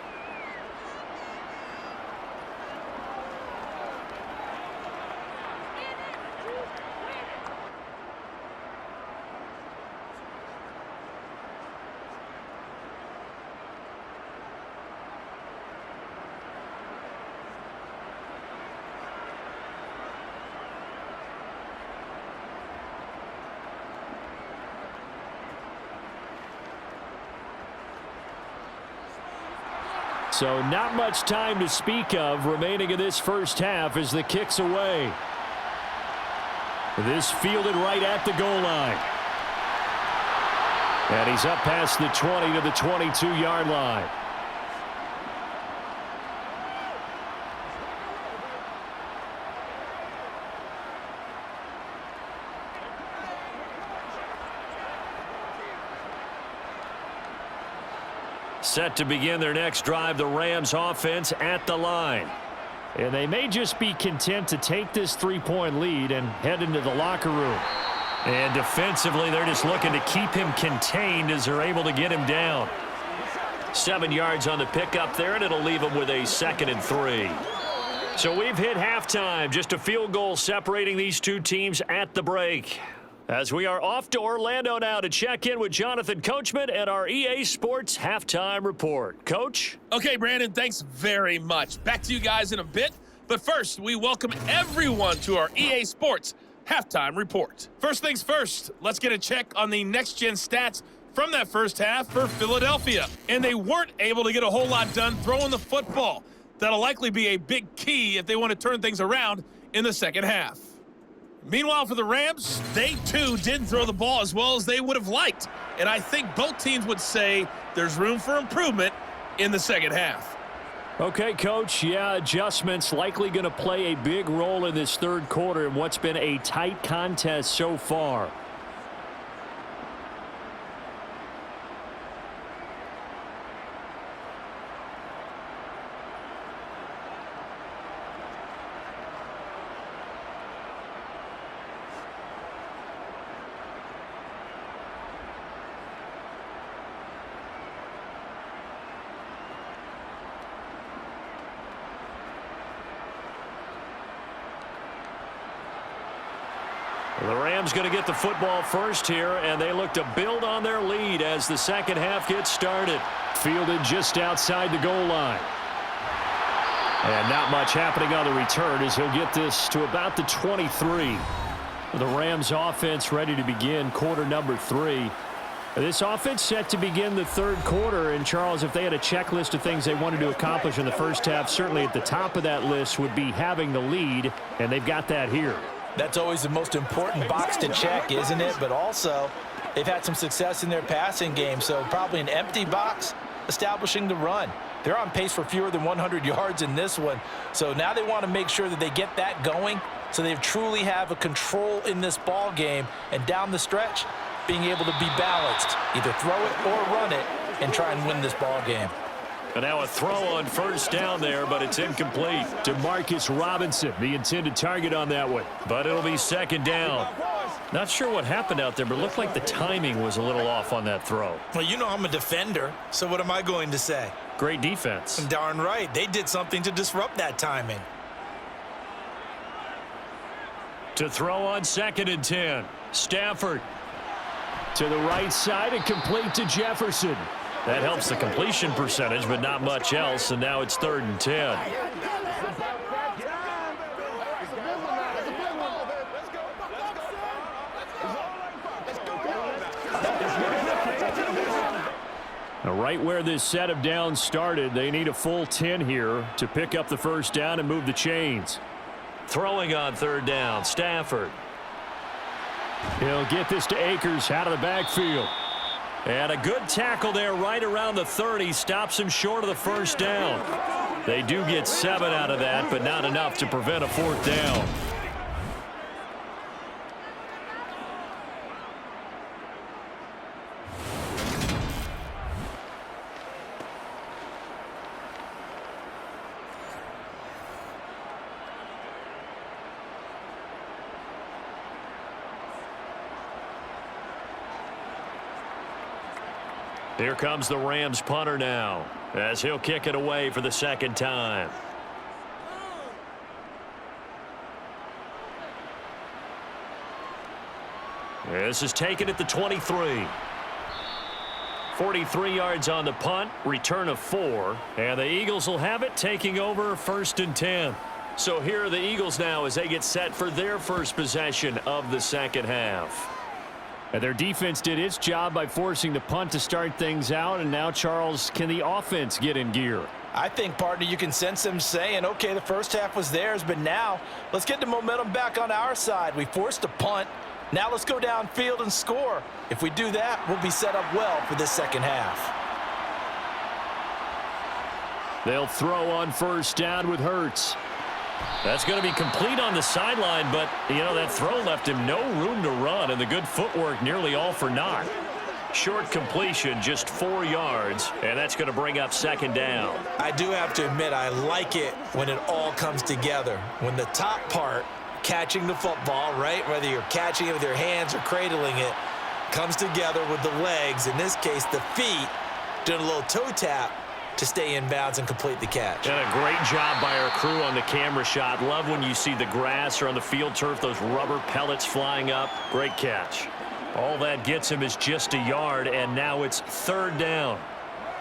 So not much time to speak of remaining in this first half as the kick's away. This fielded right at the goal line. And he's up past the 20 to the 22-yard line. Set to begin their next drive, the Rams offense at the line. And they may just be content to take this 3-point lead and head into the locker room. And defensively, they're just looking to keep him contained as they're able to get him down. 7 yards on the pickup there, and it'll leave him with a 2nd and 3. So we've hit halftime, just a field goal separating these two teams at the break. As we are off to Orlando now to check in with Jonathan Coachman and our EA Sports Halftime Report. Coach? Okay, Brandon, thanks very much. Back to you guys in a bit. But first, we welcome everyone to our EA Sports Halftime Report. First things first, let's get a check on the next-gen stats from that first half for Philadelphia. And they weren't able to get a whole lot done throwing the football. That'll likely be a big key if they want to turn things around in the second half. Meanwhile, for the Rams, they too didn't throw the ball as well as they would have liked. And I think both teams would say there's room for improvement in the second half. Okay, Coach. Yeah, adjustments likely going to play a big role in this third quarter in what's been a tight contest so far. The Rams going to get the football first here, and they look to build on their lead as the second half gets started. Fielded just outside the goal line. And not much happening on the return as he'll get this to about the 23. The Rams offense ready to begin quarter number 3. This offense set to begin the third quarter. And, Charles, if they had a checklist of things they wanted to accomplish in the first half, certainly at the top of that list would be having the lead, and they've got that here. That's always the most important box to check, isn't it? But also, they've had some success in their passing game, so probably an empty box establishing the run. They're on pace for fewer than 100 yards in this one, so now they want to make sure that they get that going so they truly have a control in this ball game, and down the stretch, being able to be balanced, either throw it or run it, and try and win this ball game. And now a throw on first down there, but it's incomplete. Demarcus Robinson, the intended target on that one. But it'll be second down. Not sure what happened out there, but it looked like the timing was a little off on that throw. Well, you know I'm a defender, so what am I going to say? Great defense. Darn right. They did something to disrupt that timing. To throw on 2nd and 10. Stafford to the right side and complete to Jefferson. That helps the completion percentage, but not much else, and now it's 3rd and 10. Now, right where this set of downs started, they need a full 10 here to pick up the first down and move the chains. Throwing on 3rd down, Stafford. He'll get this to Akers out of the backfield. And a good tackle there right around the 30. Stops him short of the first down. They do get 7 out of that, but not enough to prevent a 4th down. Here comes the Rams punter now, as he'll kick it away for the 2nd time. This is taken at the 23. 43 yards on the punt, return of 4, and the Eagles will have it, taking over 1st and 10. So here are the Eagles now as they get set for their first possession of the 2nd half. And their defense did its job by forcing the punt to start things out, and now, Charles, can the offense get in gear? I think, partner, you can sense them saying, okay, the first half was theirs, but now let's get the momentum back on our side. We forced a punt. Now let's go downfield and score. If we do that, we'll be set up well for this 2nd half. They'll throw on 1st down with Hurts. That's going to be complete on the sideline, but, you know, that throw left him no room to run, and the good footwork nearly all for naught. Short completion, just 4 yards, and that's going to bring up 2nd down. I do have to admit, I like it when it all comes together. When the top part, catching the football, right, whether you're catching it with your hands or cradling it, comes together with the legs, in this case the feet, doing a little toe tap to stay in bounds and complete the catch. And a great job by our crew on the camera shot. Love when you see the grass or on the field turf, those rubber pellets flying up. Great catch. All that gets him is just a yard, and now it's 3rd down.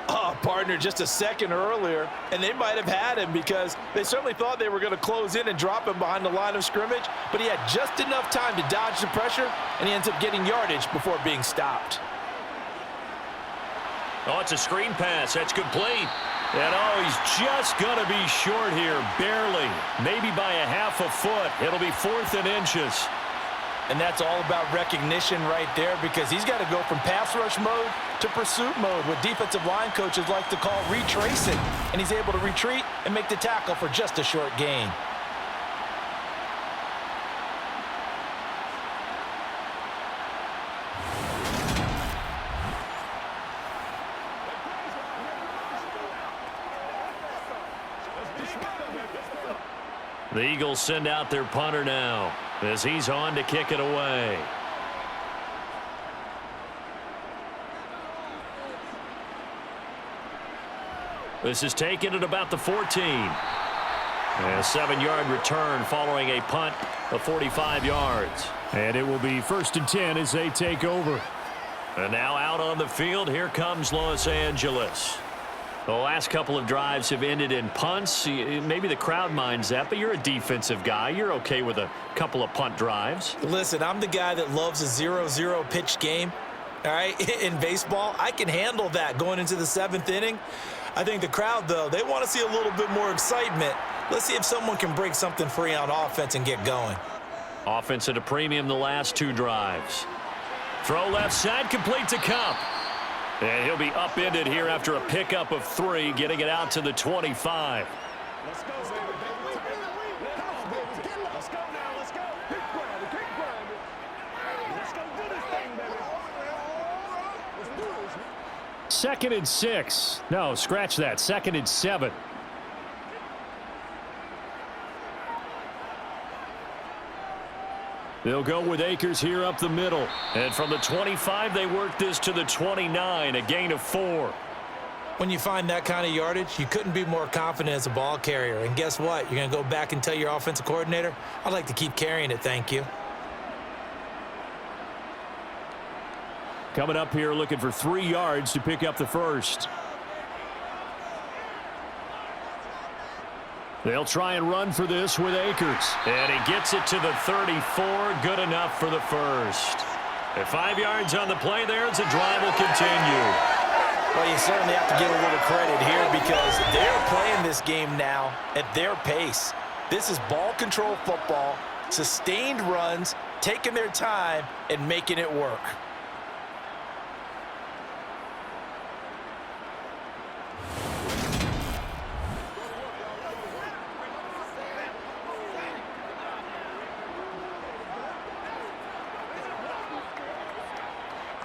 Oh, partner, just a second earlier, and they might have had him because they certainly thought they were going to close in and drop him behind the line of scrimmage, but he had just enough time to dodge the pressure, and he ends up getting yardage before being stopped. Oh, it's a screen pass. That's complete. And, oh, he's just going to be short here, barely. Maybe by a half a foot. It'll be 4th and inches. And that's all about recognition right there because he's got to go from pass rush mode to pursuit mode, what defensive line coaches like to call retracing. And he's able to retreat and make the tackle for just a short gain. The Eagles send out their punter now as he's on to kick it away. This is taken at about the 14. And a 7-yard return following a punt of 45 yards. And it will be 1st and 10 as they take over. And now out on the field, here comes Los Angeles. The last couple of drives have ended in punts. Maybe the crowd minds that, but you're a defensive guy. You're okay with a couple of punt drives. Listen, I'm the guy that loves a 0-0 pitch game. All right, in baseball, I can handle that going into the 7th inning. I think the crowd, though, they want to see a little bit more excitement. Let's see if someone can break something free on offense and get going. Offense at a premium the last 2 drives. Throw left side, complete to Cup. And he'll be upended here after a pickup of 3, getting it out to the 25. Let's go, baby. Let's go now. Let's go. Keep grinding. Let's go do this thing, baby. Let's do this. 2nd and 6. No, scratch that. 2nd and 7. They'll go with Akers here up the middle. And from the 25, they work this to the 29, a gain of 4. When you find that kind of yardage, you couldn't be more confident as a ball carrier. And guess what? You're going to go back and tell your offensive coordinator, I'd like to keep carrying it, thank you. Coming up here looking for 3 yards to pick up the first. They'll try and run for this with Akers. And he gets it to the 34. Good enough for the first. At 5 yards on the play there, the drive will continue. Well, you certainly have to give a little credit here because they're playing this game now at their pace. This is ball control football, sustained runs, taking their time, and making it work.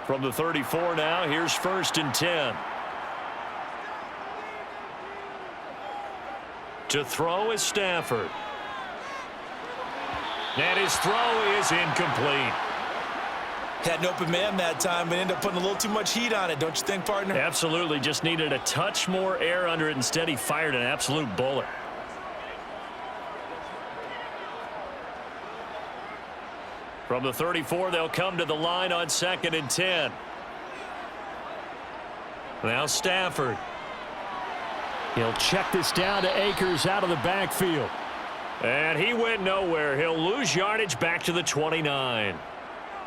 From the 34 now, here's 1st and 10. To throw is Stafford. And his throw is incomplete. Had an open man that time, but ended up putting a little too much heat on it, don't you think, partner? Absolutely. Just needed a touch more air under it. Instead, he fired an absolute bullet. From the 34, they'll come to the line on 2nd and 10. Now Stafford. He'll check this down to Akers out of the backfield. And he went nowhere. He'll lose yardage back to the 29.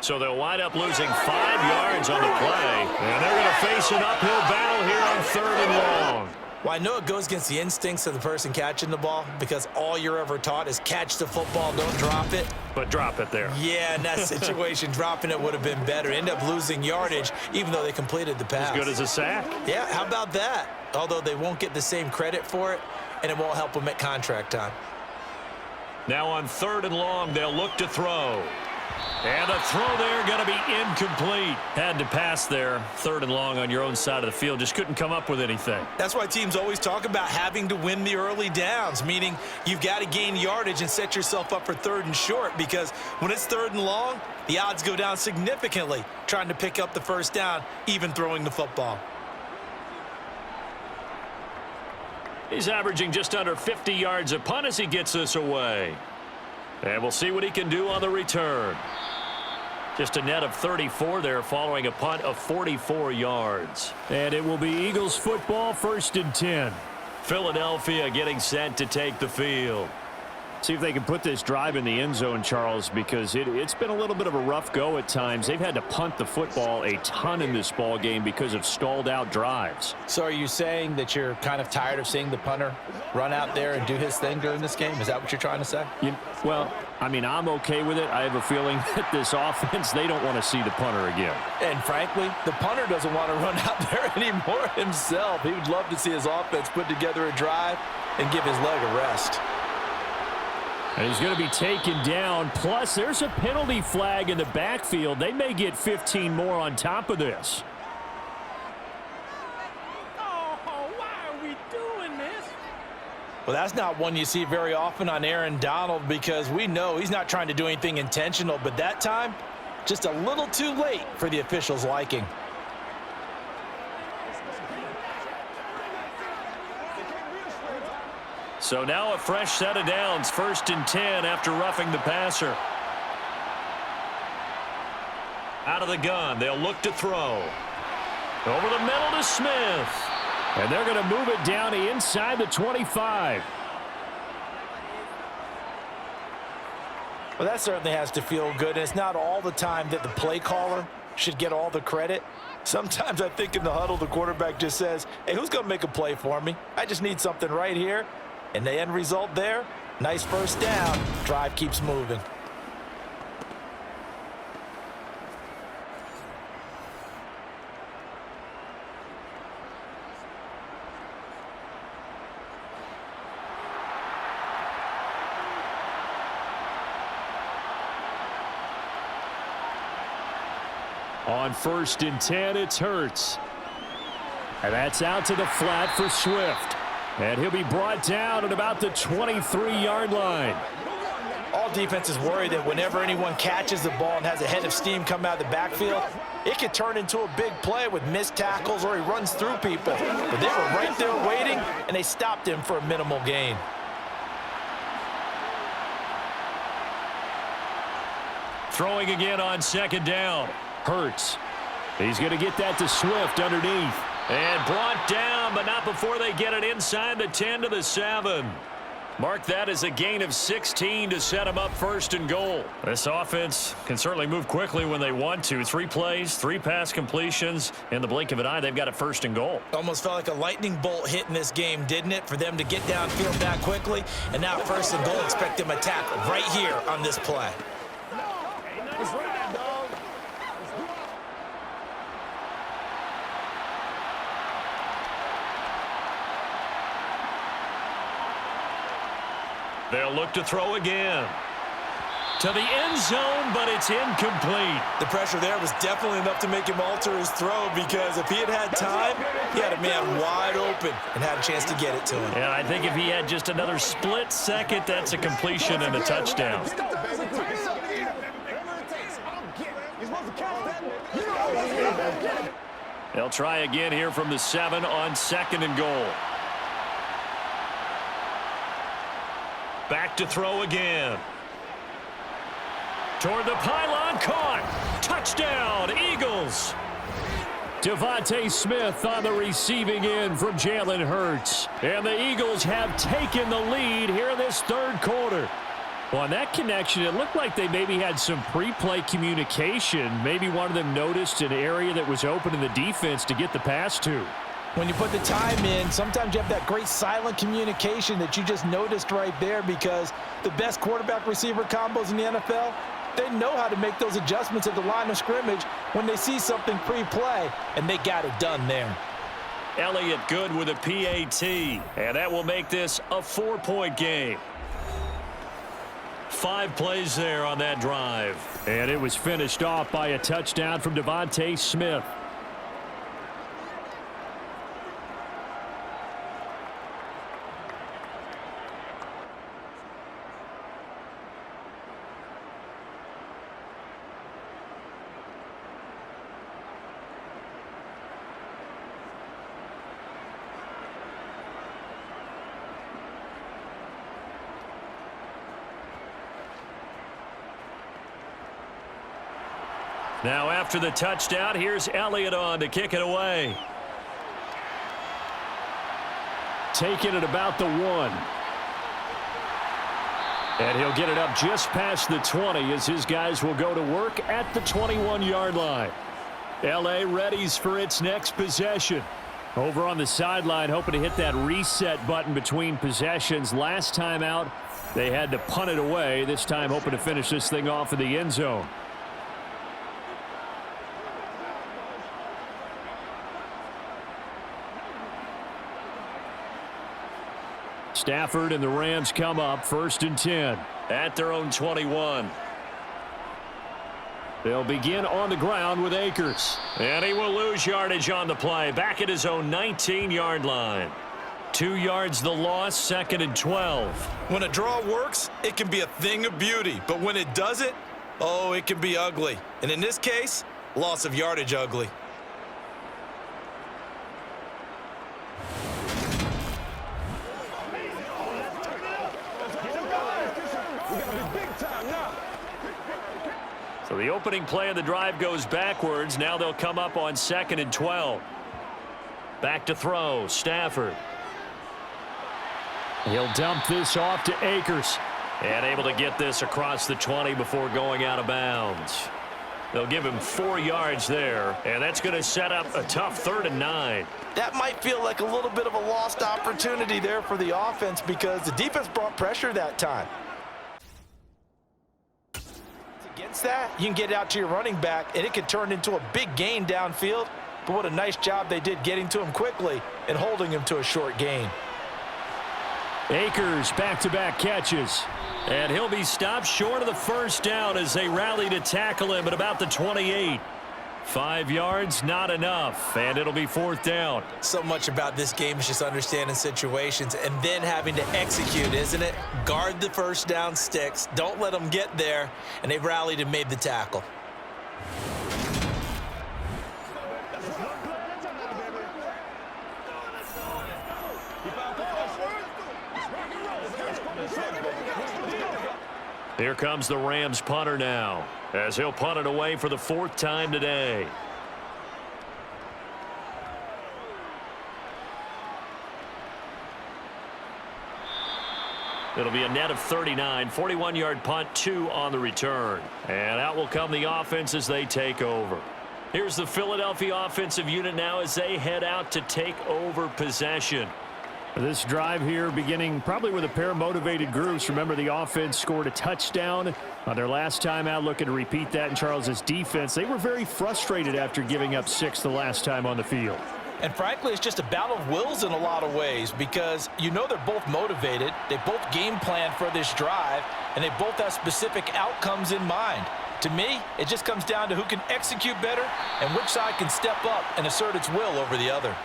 So they'll wind up losing 5 yards on the play. And they're going to face an uphill battle here on 3rd and long. Well, I know it goes against the instincts of the person catching the ball because all you're ever taught is catch the football, don't drop it. But drop it there. Yeah, in that situation, dropping it would have been better. End up losing yardage, even though they completed the pass. As good as a sack. Yeah, how about that? Although they won't get the same credit for it, and it won't help them at contract time. Now on 3rd and long, they'll look to throw. And the throw there going to be incomplete. Had to pass there. 3rd and long on your own side of the field. Just couldn't come up with anything. That's why teams always talk about having to win the early downs, meaning you've got to gain yardage and set yourself up for 3rd and short, because when it's 3rd and long, the odds go down significantly trying to pick up the first down, even throwing the football. He's averaging just under 50 yards a punt as he gets this away. And we'll see what he can do on the return. Just a net of 34 there following a punt of 44 yards. And it will be Eagles football, 1st and 10. Philadelphia getting set to take the field. See if they can put this drive in the end zone, Charles, because it's been a little bit of a rough go at times. They've had to punt the football a ton in this ball game because of stalled out drives. So are you saying that you're kind of tired of seeing the punter run out there and do his thing during this game? Is that what you're trying to say? Well, I mean, I'm okay with it. I have a feeling that this offense, they don't want to see the punter again. And frankly, the punter doesn't want to run out there anymore himself. He would love to see his offense put together a drive and give his leg a rest. And he's going to be taken down. Plus, there's a penalty flag in the backfield. They may get 15 more on top of this. Oh, why are we doing this? Well, that's not one you see very often on Aaron Donald because we know he's not trying to do anything intentional. But that time, just a little too late for the officials' liking. So now a fresh set of downs, 1st and 10 after roughing the passer. Out of the gun, they'll look to throw. Over the middle to Smith. And they're going to move it down to inside the 25. Well, that certainly has to feel good. And it's not all the time that the play caller should get all the credit. Sometimes I think in the huddle, the quarterback just says, hey, who's going to make a play for me? I just need something right here. And the end result there, nice first down. Drive keeps moving. On 1st and 10, it's Hurts. And that's out to the flat for Swift. And he'll be brought down at about the 23-yard line. All defenses worry that whenever anyone catches the ball and has a head of steam come out of the backfield, it could turn into a big play with missed tackles or he runs through people. But they were right there waiting, and they stopped him for a minimal gain. Throwing again on second down. Hurts. He's going to get that to Swift underneath. And brought down, but not before they get it inside the 10 to the 7. Mark that as a gain of 16 to set him up first and goal. This offense can certainly move quickly when they want to. 3 plays, 3 pass completions. In the blink of an eye, they've got a first and goal. Almost felt like a lightning bolt hit in this game, didn't it? For them to get downfield that quickly. And now first and goal, expect them to tackle right here on this play. It's right there, dog. They'll look to throw again. To the end zone, but it's incomplete. The pressure there was definitely enough to make him alter his throw, because if he had time, he had a man wide open and had a chance to get it to him. And I think if he had just another split second, that's a completion and a touchdown. They'll try again here from the 7 on second and goal. Back to throw again. Toward the pylon, caught. Touchdown, Eagles. Devontae Smith on the receiving end from Jalen Hurts. And the Eagles have taken the lead here in this third quarter. Well, on that connection, it looked like they maybe had some pre-play communication. Maybe one of them noticed an area that was open in the defense to get the pass to. When you put the time in, sometimes you have that great silent communication that you just noticed right there, because the best quarterback-receiver combos in the NFL, they know how to make those adjustments at the line of scrimmage when they see something pre-play, and they got it done there. Elliott good with a PAT, and that will make this a 4-point game. 5 plays there on that drive. And it was finished off by a touchdown from Devontae Smith. Now after the touchdown, here's Elliott on to kick it away. Taking it about the 1. And he'll get it up just past the 20 as his guys will go to work at the 21-yard line. L.A. readies for its next possession. Over on the sideline, hoping to hit that reset button between possessions. Last time out, they had to punt it away. This time hoping to finish this thing off in the end zone. Stafford and the Rams come up 1st and 10 at their own 21. They'll begin on the ground with Akers. And he will lose yardage on the play. Back at his own 19-yard line. 2 yards the loss, 2nd and 12. When a draw works, it can be a thing of beauty. But when it doesn't, oh, it can be ugly. And in this case, loss of yardage ugly. So the opening play of the drive goes backwards. Now they'll come up on 2nd and 12. Back to throw, Stafford. He'll dump this off to Akers. And able to get this across the 20 before going out of bounds. They'll give him 4 yards there, and that's going to set up a tough 3rd and 9. That might feel like a little bit of a lost opportunity there for the offense, because the defense brought pressure that time. Against that, you can get out to your running back, and it could turn into a big gain downfield. But what a nice job they did getting to him quickly and holding him to a short gain. Akers back-to-back catches. And he'll be stopped short of the first down as they rally to tackle him at about the 28. 5 yards, not enough, and it'll be 4th down. So much about this game is just understanding situations and then having to execute, isn't it? Guard the first down sticks. Don't let them get there, and they've rallied and made the tackle. Here comes the Rams punter now, as he'll punt it away for the 4th time today. It'll be a net of 39, 41-yard punt, 2 on the return. And out will come the offense as they take over. Here's the Philadelphia offensive unit now as they head out to take over possession. This drive here beginning probably with a pair of motivated groups. Remember, the offense scored a touchdown on their last time out, looking to repeat that in Charles's defense. They were very frustrated after giving up 6 the last time on the field. And frankly, it's just a battle of wills in a lot of ways because you know they're both motivated. They both game plan for this drive, and they both have specific outcomes in mind. To me, it just comes down to who can execute better and which side can step up and assert its will over the other.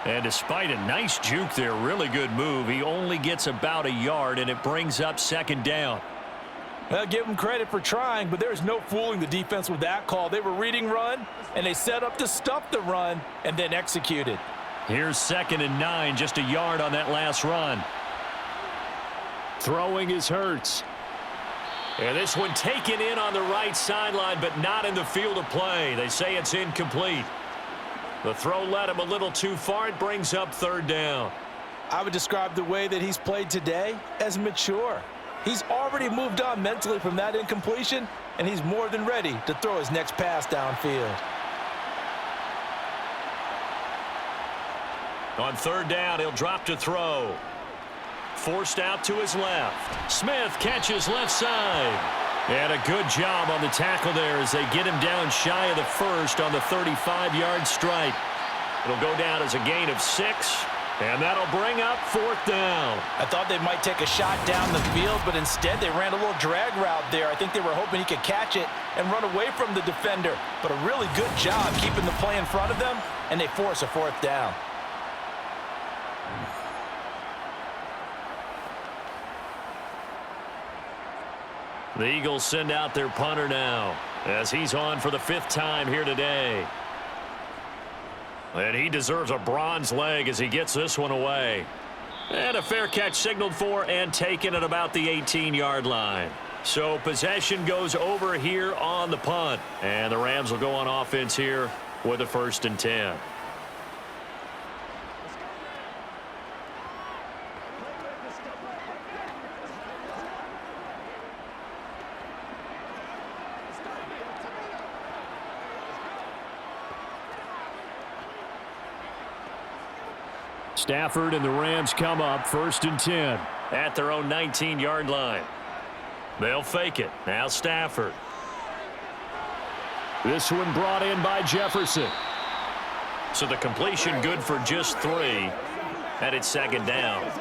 And despite a nice juke there, really good move, he only gets about a yard, and it brings up 2nd down. Well, give them credit for trying, but there's no fooling the defense with that call. They were reading run, and they set up to stuff the run and then executed. Here's 2nd and 9, just a yard on that last run. Throwing is Hurts. And this one taken in on the right sideline, but not in the field of play. They say it's incomplete. The throw led him a little too far. It brings up 3rd down. I would describe the way that he's played today as mature. He's already moved on mentally from that incompletion, and he's more than ready to throw his next pass downfield. On 3rd down, he'll drop to throw. Forced out to his left. Smith catches left side. And a good job on the tackle there as they get him down shy of the 1st on the 35-yard strike. It'll go down as a gain of 6, and that'll bring up 4th down. I thought they might take a shot down the field, but instead they ran a little drag route there. I think they were hoping he could catch it and run away from the defender. But a really good job keeping the play in front of them, and they force a 4th down. The Eagles send out their punter now as he's on for the 5th time here today. And he deserves a bronze leg as he gets this one away. And a fair catch signaled for and taken at about the 18-yard line. So possession goes over here on the punt. And the Rams will go on offense here with a 1st and 10. Stafford and the Rams come up 1st and 10. At their own 19-yard line. They'll fake it. Now Stafford. This one brought in by Jefferson. So the completion good for just 3. And it's 2nd down.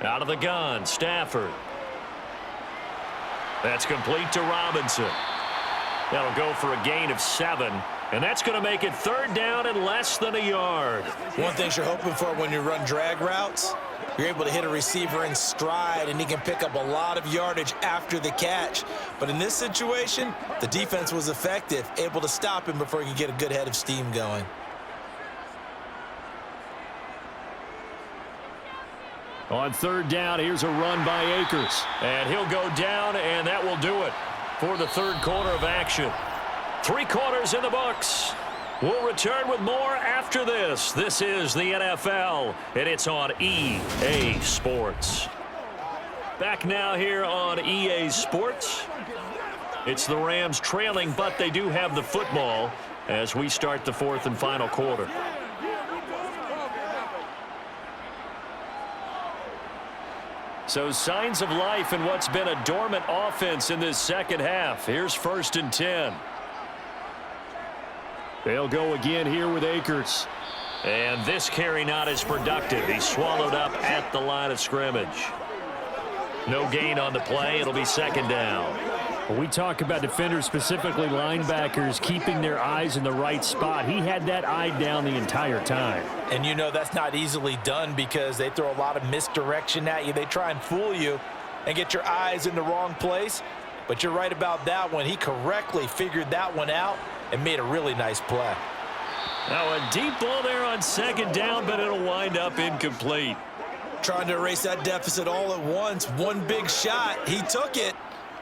Out of the gun, Stafford. That's complete to Robinson. That'll go for a gain of 7. And that's going to make it 3rd down and less than a yard. One thing you're hoping for when you run drag routes, you're able to hit a receiver in stride, and he can pick up a lot of yardage after the catch. But in this situation, the defense was effective, able to stop him before he could get a good head of steam going. On 3rd down, here's a run by Akers. And he'll go down, and that will do it for the 3rd quarter of action. 3 quarters in the books. We'll return with more after this. This is the NFL, and it's on EA Sports. Back now here on EA Sports. It's the Rams trailing, but they do have the football as we start the 4th and final quarter. So signs of life in what's been a dormant offense in this second half. Here's 1st and 10. They'll go again here with Akers. And this carry not as productive. He's swallowed up at the line of scrimmage. No gain on the play. It'll be 2nd down. When we talk about defenders, specifically linebackers, keeping their eyes in the right spot, he had that eye down the entire time. And you know that's not easily done because they throw a lot of misdirection at you. They try and fool you and get your eyes in the wrong place. But you're right about that one. He correctly figured that one out and made a really nice play. Now a deep ball there on 2nd down, but it'll wind up incomplete. Trying to erase that deficit all at once. One big shot. He took it.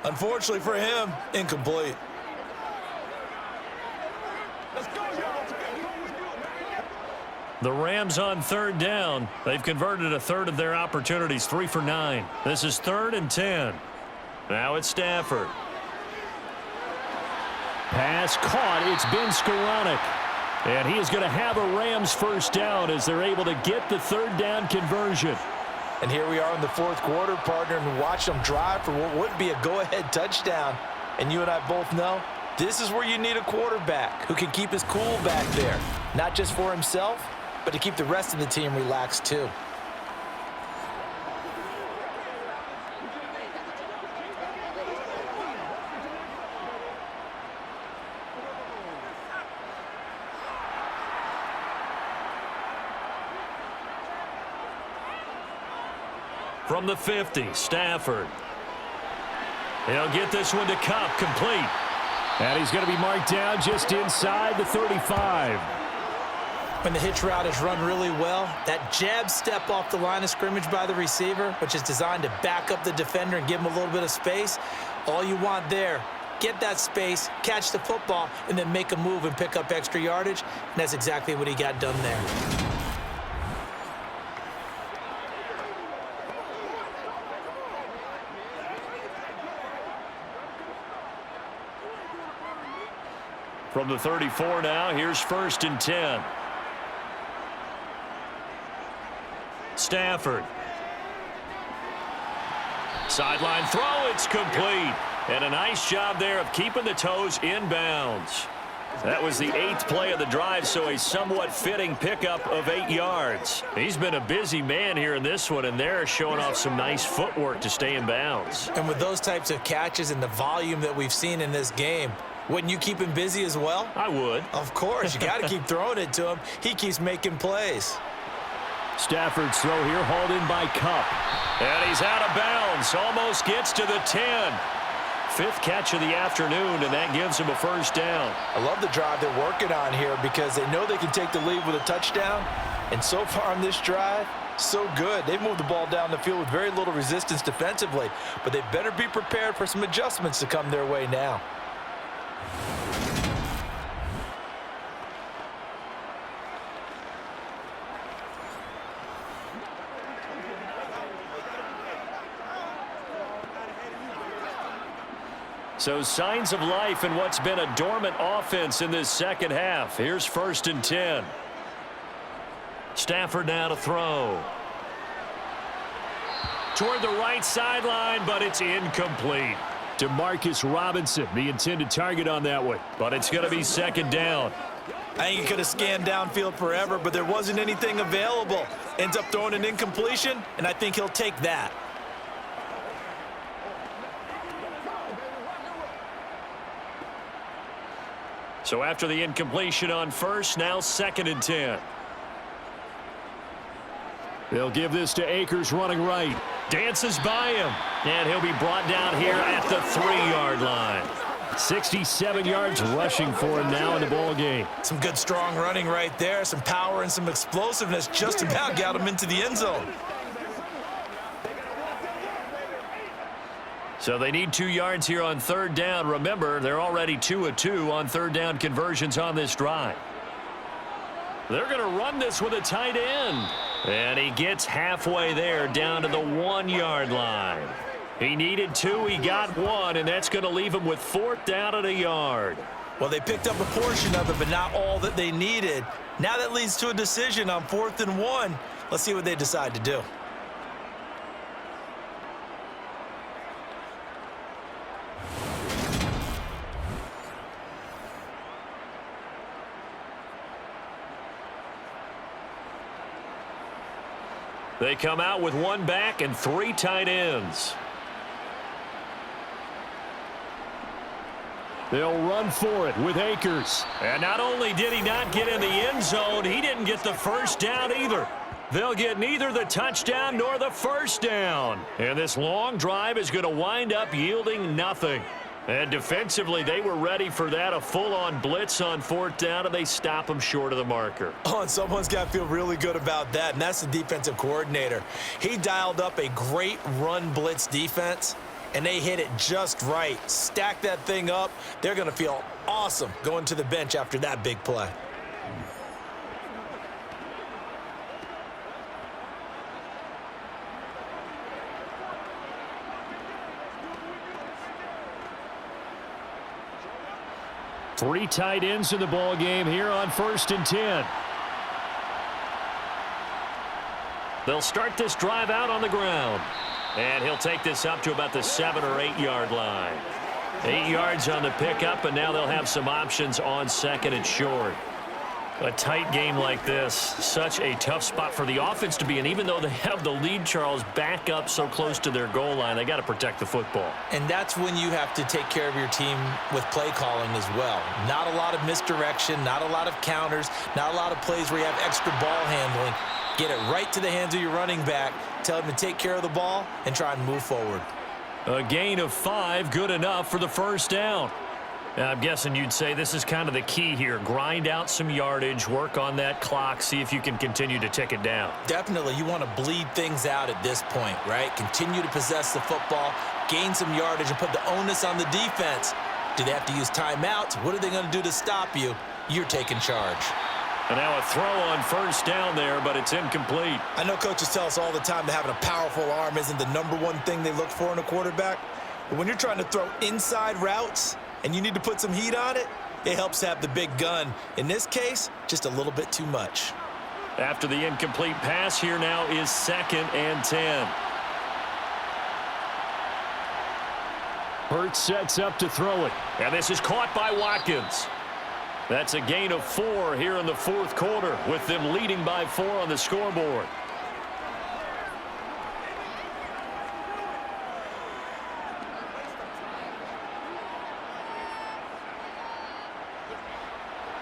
Unfortunately for him, incomplete. Let's go, y'all. The Rams on 3rd down. They've converted a third of their opportunities, 3 for 9. This is 3rd and 10. Now it's Stafford. Pass caught. It's Ben Skoranek. And he is going to have a Rams 1st down as they're able to get the 3rd down conversion. And here we are in the 4th quarter, partner, and watch them drive for what would be a go-ahead touchdown. And you and I both know this is where you need a quarterback who can keep his cool back there, not just for himself, but to keep the rest of the team relaxed too. From the 50, Stafford. He'll get this one to Kupp, complete. And he's going to be marked down just inside the 35. When the hitch route is run really well, that jab step off the line of scrimmage by the receiver, which is designed to back up the defender and give him a little bit of space, all you want there, get that space, catch the football, and then make a move and pick up extra yardage. And that's exactly what he got done there. From the 34 now, here's 1st and 10. Stafford. Sideline throw, it's complete. And a nice job there of keeping the toes in bounds. That was the 8th play of the drive, so a somewhat fitting pickup of 8 yards. He's been a busy man here in this one, and they're showing off some nice footwork to stay in bounds. And with those types of catches and the volume that we've seen in this game, wouldn't you keep him busy as well? I would. Of course. You got to keep throwing it to him. He keeps making plays. Stafford's throw here hauled in by Kupp. And he's out of bounds. Almost gets to the 10. 5th catch of the afternoon, and that gives him a 1st down. I love the drive they're working on here because they know they can take the lead with a touchdown. And so far on this drive, so good. They've moved the ball down the field with very little resistance defensively, but they better be prepared for some adjustments to come their way now. So signs of life in what's been a dormant offense in this second half. Here's 1st and 10. Stafford now to throw. Toward the right sideline, but it's incomplete. Demarcus Robinson, the intended target on that one. But it's going to be 2nd down. I think he could have scanned downfield forever, but there wasn't anything available. Ends up throwing an incompletion, and I think he'll take that. So after the incompletion on 1st, now 2nd and 10. They'll give this to Akers running right. Dances by him. And he'll be brought down here at the 3-yard line. 67 yards rushing for him now in the ball game. Some good strong running right there. Some power and some explosiveness just about got him into the end zone. So they need 2 yards here on 3rd down. Remember, they're already 2 of 2 on 3rd down conversions on this drive. They're going to run this with a tight end. And he gets halfway there down to the 1-yard line. He needed 2, he got 1, and that's going to leave him with 4th down at a yard. Well, they picked up a portion of it, but not all that they needed. Now that leads to a decision on 4th and 1. Let's see what they decide to do. They come out with one back and 3 tight ends. They'll run for it with Akers. And not only did he not get in the end zone, he didn't get the first down either. They'll get neither the touchdown nor the first down. And this long drive is going to wind up yielding nothing. And defensively, they were ready for that, a full-on blitz on 4th down, and they stop them short of the marker. Oh, and someone's got to feel really good about that, and that's the defensive coordinator. He dialed up a great run blitz defense, and they hit it just right. Stack that thing up. They're going to feel awesome going to the bench after that big play. Three tight ends in the ball game here on 1st and 10. They'll start this drive out on the ground. And he'll take this up to about the 7 or 8 yard line. 8 yards on the pickup, and now they'll have some options on 2nd and short. A tight game like this, such a tough spot for the offense to be in. Even though they have the lead, Charles, back up so close to their goal line, they got to protect the football. And that's when you have to take care of your team with play calling as well. Not a lot of misdirection, not a lot of counters, not a lot of plays where you have extra ball handling. Get it right to the hands of your running back, tell him to take care of the ball, and try and move forward. A gain of 5, good enough for the first down. Now, I'm guessing you'd say this is kind of the key here. Grind out some yardage, work on that clock, see if you can continue to tick it down. Definitely, you want to bleed things out at this point, right? Continue to possess the football, gain some yardage, and put the onus on the defense. Do they have to use timeouts? What are they going to do to stop you? You're taking charge. And now a throw on first down there, but it's incomplete. I know coaches tell us all the time that having a powerful arm isn't the #1 thing they look for in a quarterback. But when you're trying to throw inside routes and you need to put some heat on it, it helps to have the big gun. In this case, just a little bit too much. After the incomplete pass, here now is 2nd and 10. Hurts sets up to throw it. And this is caught by Watkins. That's a gain of 4 here in the 4th quarter, with them leading by 4 on the scoreboard.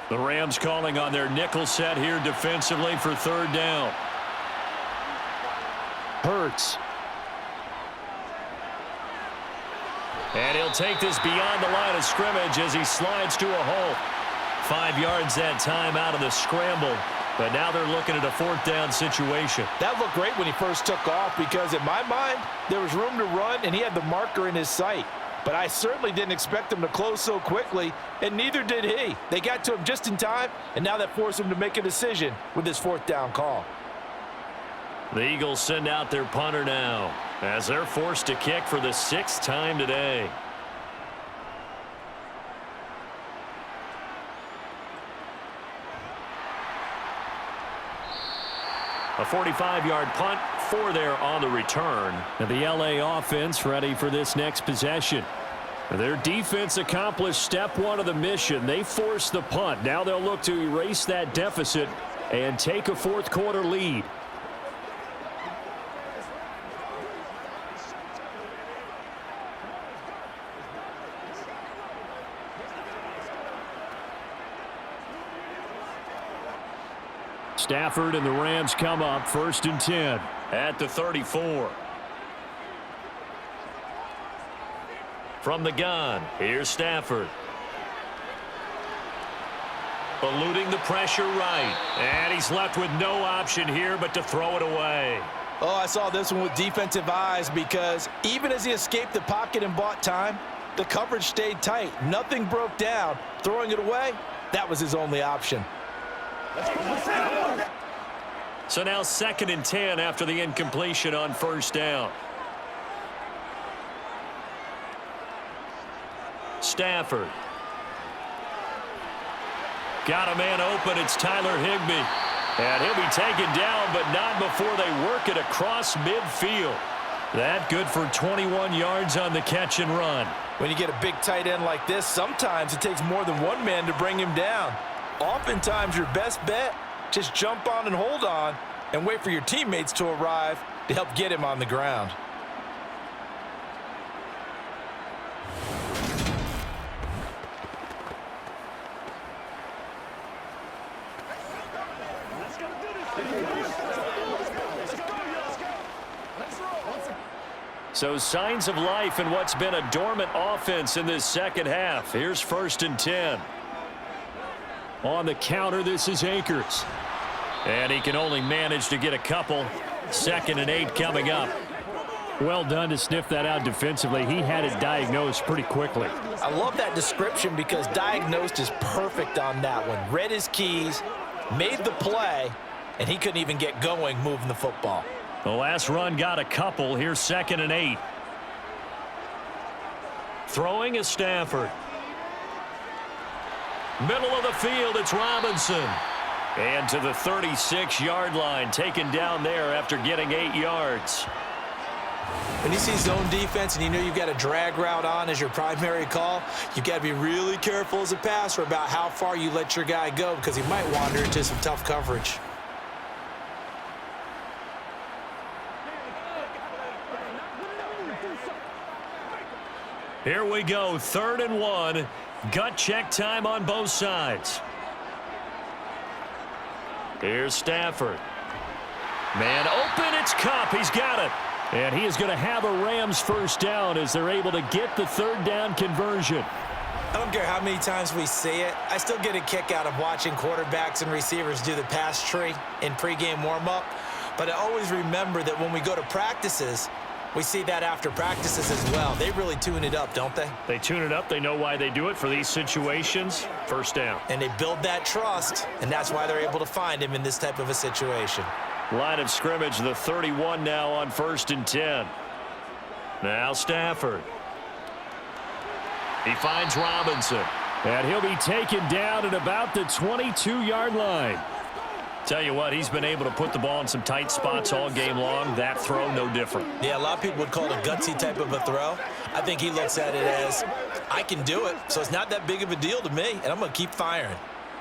The Rams calling on their nickel set here defensively for 3rd down. Hurts. And he'll take this beyond the line of scrimmage as he slides to a hole. 5 yards that time out of the scramble. But now they're looking at a 4th down situation. That looked great when he first took off because, in my mind, there was room to run and he had the marker in his sight. But I certainly didn't expect him to close so quickly, and neither did he. They got to him just in time, and now that forced him to make a decision with his 4th down call. The Eagles send out their punter now as they're forced to kick for the 6th time today. A 45-yard punt, 4 there on the return. And the LA offense ready for this next possession. Their defense accomplished step 1 of the mission. They forced the punt. Now they'll look to erase that deficit and take a 4th quarter lead. Stafford and the Rams come up 1st and 10. At the 34. From the gun, here's Stafford. Eluding the pressure right. And he's left with no option here but to throw it away. Oh, I saw this one with defensive eyes because even as he escaped the pocket and bought time, the coverage stayed tight. Nothing broke down. Throwing it away, that was his only option. So now 2nd and 10 after the incompletion on 1st down. Stafford. Got a man open. It's Tyler Higbee. And he'll be taken down, but not before they work it across midfield. That good for 21 yards on the catch and run. When you get a big tight end like this, sometimes it takes more than one man to bring him down. Oftentimes, your best bet, just jump on and hold on, and wait for your teammates to arrive to help get him on the ground. So signs of life in what's been a dormant offense in this second half. Here's 1st and 10. On the counter, this is Akers. And he can only manage to get a couple. 2nd and 8 coming up. Well done to sniff that out defensively. He had it diagnosed pretty quickly. I love that description because diagnosed is perfect on that one. Read his keys, made the play, and he couldn't even get going moving the football. The last run got a couple. Here's 2nd and 8. Throwing is Stafford. Middle of the field, it's Robinson. And to the 36-yard line, taken down there after getting 8 yards. When you see zone defense and you know you've got a drag route on as your primary call, you've got to be really careful as a passer about how far you let your guy go because he might wander into some tough coverage. Here we go, 3rd and 1. Gut check time on both sides. Here's Stafford. Man open, it's Kupp. He's got it. And he is going to have a Rams first down as they're able to get the 3rd down conversion. I don't care how many times we see it. I still get a kick out of watching quarterbacks and receivers do the pass tree in pregame warm-up. But I always remember that when we go to practices, we see that after practices as well. They really tune it up, don't they? They tune it up. They know why they do it for these situations. First down. And they build that trust, and that's why they're able to find him in this type of a situation. Line of scrimmage, the 31 now on 1st and 10. Now Stafford. He finds Robinson. And he'll be taken down at about the 22-yard line. Tell you what, he's been able to put the ball in some tight spots all game long. That throw, no different. Yeah, a lot of people would call it a gutsy type of a throw. I think he looks at it as, I can do it, so it's not that big of a deal to me, and I'm going to keep firing.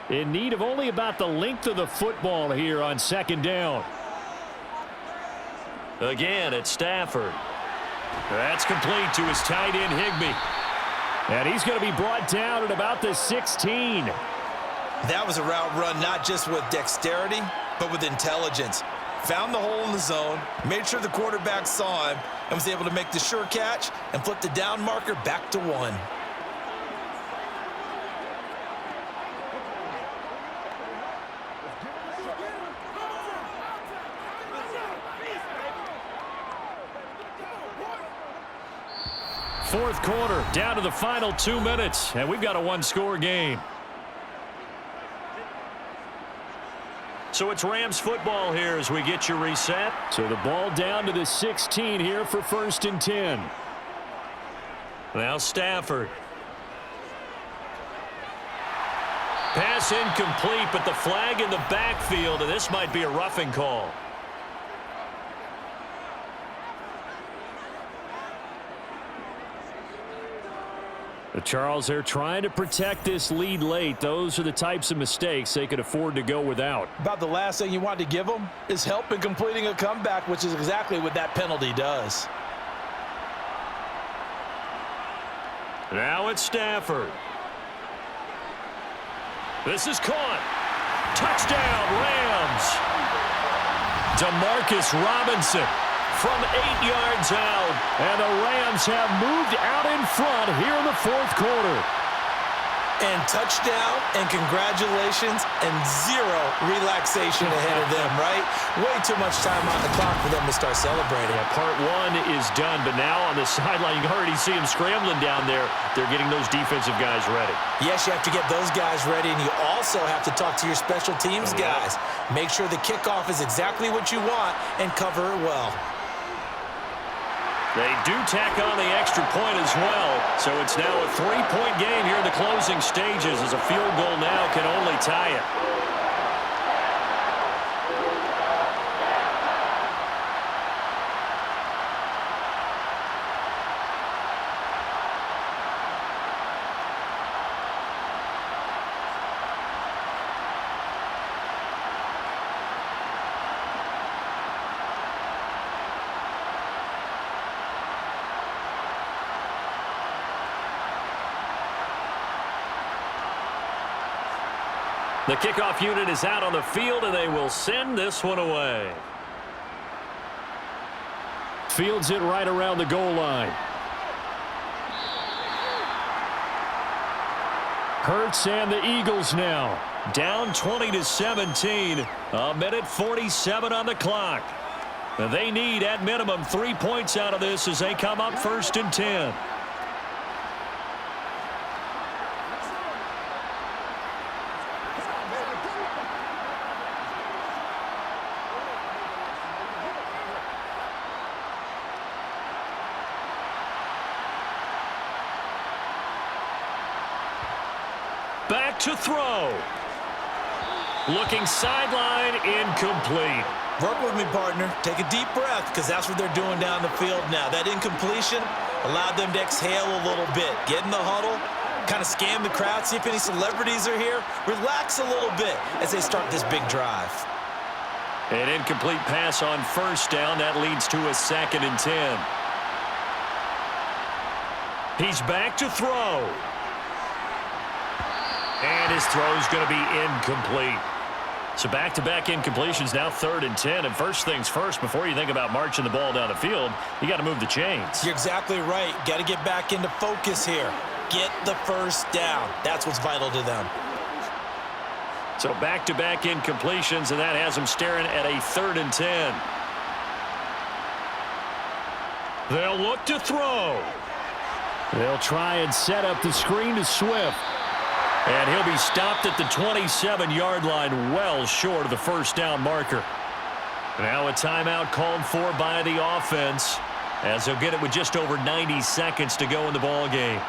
In need of only about the length of the football here on 2nd down. Again, it's Stafford. That's complete to his tight end, Higbee. And he's going to be brought down at about the 16. That was a route run not just with dexterity, but with intelligence. Found the hole in the zone, made sure the quarterback saw him, and was able to make the sure catch and flip the down marker back to 1. Fourth quarter, down to the final 2 minutes, and we've got a one-score game. So it's Rams football here as we get you reset. So the ball down to the 16 here for 1st and 10. Now Stafford. Pass incomplete, but the flag in the backfield, and this might be a roughing call. Charles, they're trying to protect this lead late. Those are the types of mistakes they could afford to go without. About the last thing you want to give them is help in completing a comeback, which is exactly what that penalty does. Now it's Stafford. This is caught. Touchdown, Rams. DeMarcus Robinson from 8 yards out. And the Rams have moved out in front here in the fourth quarter. And touchdown and congratulations and zero relaxation ahead of them, right? Way too much time on the clock for them to start celebrating. Yeah, part one is done, but now on the sideline, you can already see them scrambling down there. They're getting those defensive guys ready. Yes, you have to get those guys ready, and you also have to talk to your special teams guys. Make sure the kickoff is exactly what you want and cover it well. They do tack on the extra point as well, so it's now a 3-point game here in the closing stages as a field goal now can only tie it. The kickoff unit is out on the field, and they will send this one away. Fields it right around the goal line. Hurts and the Eagles now. Down 20-17. A minute 47 on the clock. They need, at minimum, 3 points out of this as they come up 1st and 10. Back to throw. Looking sideline, incomplete. Work with me, partner. Take a deep breath, because that's what they're doing down the field now. That incompletion allowed them to exhale a little bit. Get in the huddle, kind of scan the crowd, see if any celebrities are here. Relax a little bit as they start this big drive. An incomplete pass on 1st down. That leads to a 2nd and 10. He's back to throw. And his throw is going to be incomplete. So back-to-back incompletions, now 3rd and 10. And first things first, before you think about marching the ball down the field, you got to move the chains. You're exactly right. Got to get back into focus here. Get the 1st down. That's what's vital to them. So back-to-back incompletions, and that has them staring at a 3rd and 10. They'll look to throw. They'll try and set up the screen to Swift. And he'll be stopped at the 27-yard line, well short of the 1st down marker. Now a timeout called for by the offense, as they'll get it with just over 90 seconds to go in the ball game.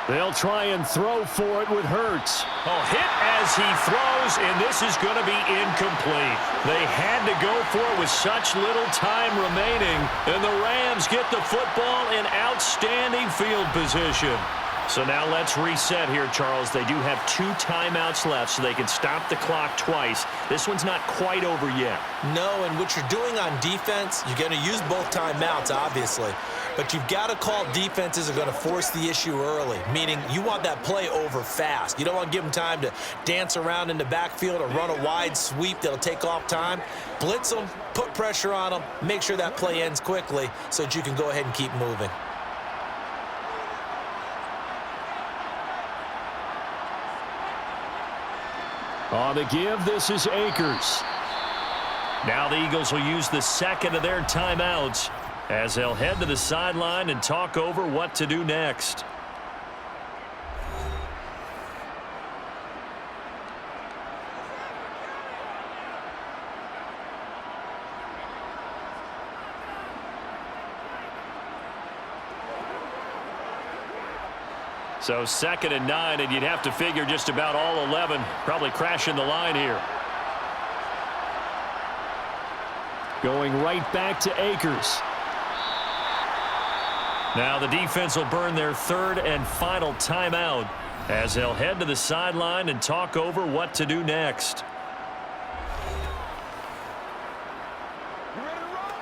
They'll try and throw for it with Hurts. Oh, hit as he throws, and this is going to be incomplete. They had to go for it with such little time remaining, and the Rams get the football in outstanding field position. So now let's reset here, Charles. They do have 2 timeouts left, so they can stop the clock twice. This one's not quite over yet. No, and what you're doing on defense, you're going to use both timeouts, obviously. But you've got to call defenses are going to force the issue early, meaning you want that play over fast. You don't want to give them time to dance around in the backfield or run a wide sweep that'll take off time. Blitz them, put pressure on them, make sure that play ends quickly so that you can go ahead and keep moving. On the give, this is Akers. Now the Eagles will use the 2nd of their timeouts as they'll head to the sideline and talk over what to do next. So 2nd and 9, and you'd have to figure just about all 11 probably crashing the line here. Going right back to Akers. Now the defense will burn their 3rd and final timeout as they'll head to the sideline and talk over what to do next. You ready to roll?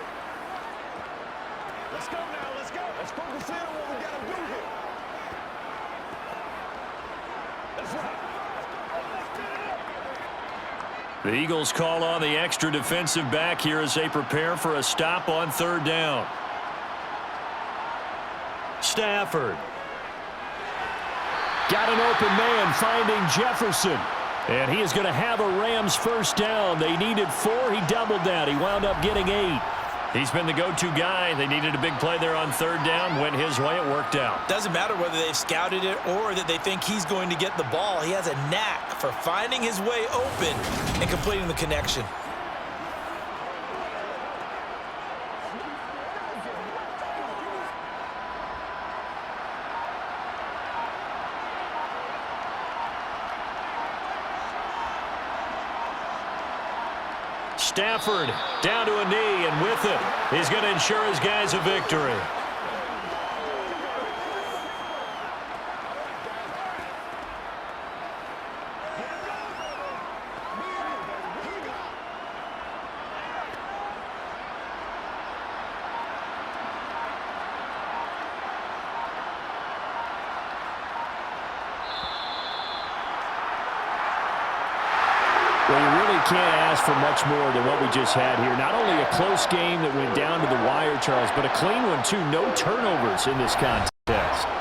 Let's go now, let's go. Let's focus in on what we got to do here. That's right. The Eagles call on the extra defensive back here as they prepare for a stop on 3rd down. Stafford. Got an open man finding Jefferson. And he is going to have a Rams 1st down. They needed 4. He doubled that. He wound up getting 8. He's been the go-to guy. They needed a big play there on 3rd down. Went his way. It worked out. Doesn't matter whether they've scouted it or that they think he's going to get the ball. He has a knack for finding his way open and completing the connection. Stafford down to a knee, and with it, he's going to ensure his guys a victory. Well, you really can't ask for much more than what we just had here. Not only a close game that went down to the wire, Charles, but a clean one, too. No turnovers in this contest.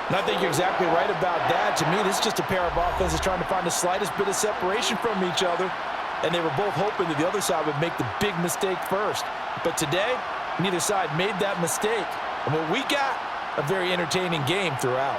And I think you're exactly right about that. To me, this is just a pair of offenses trying to find the slightest bit of separation from each other. And they were both hoping that the other side would make the big mistake first. But today, neither side made that mistake. And what we got, a very entertaining game throughout.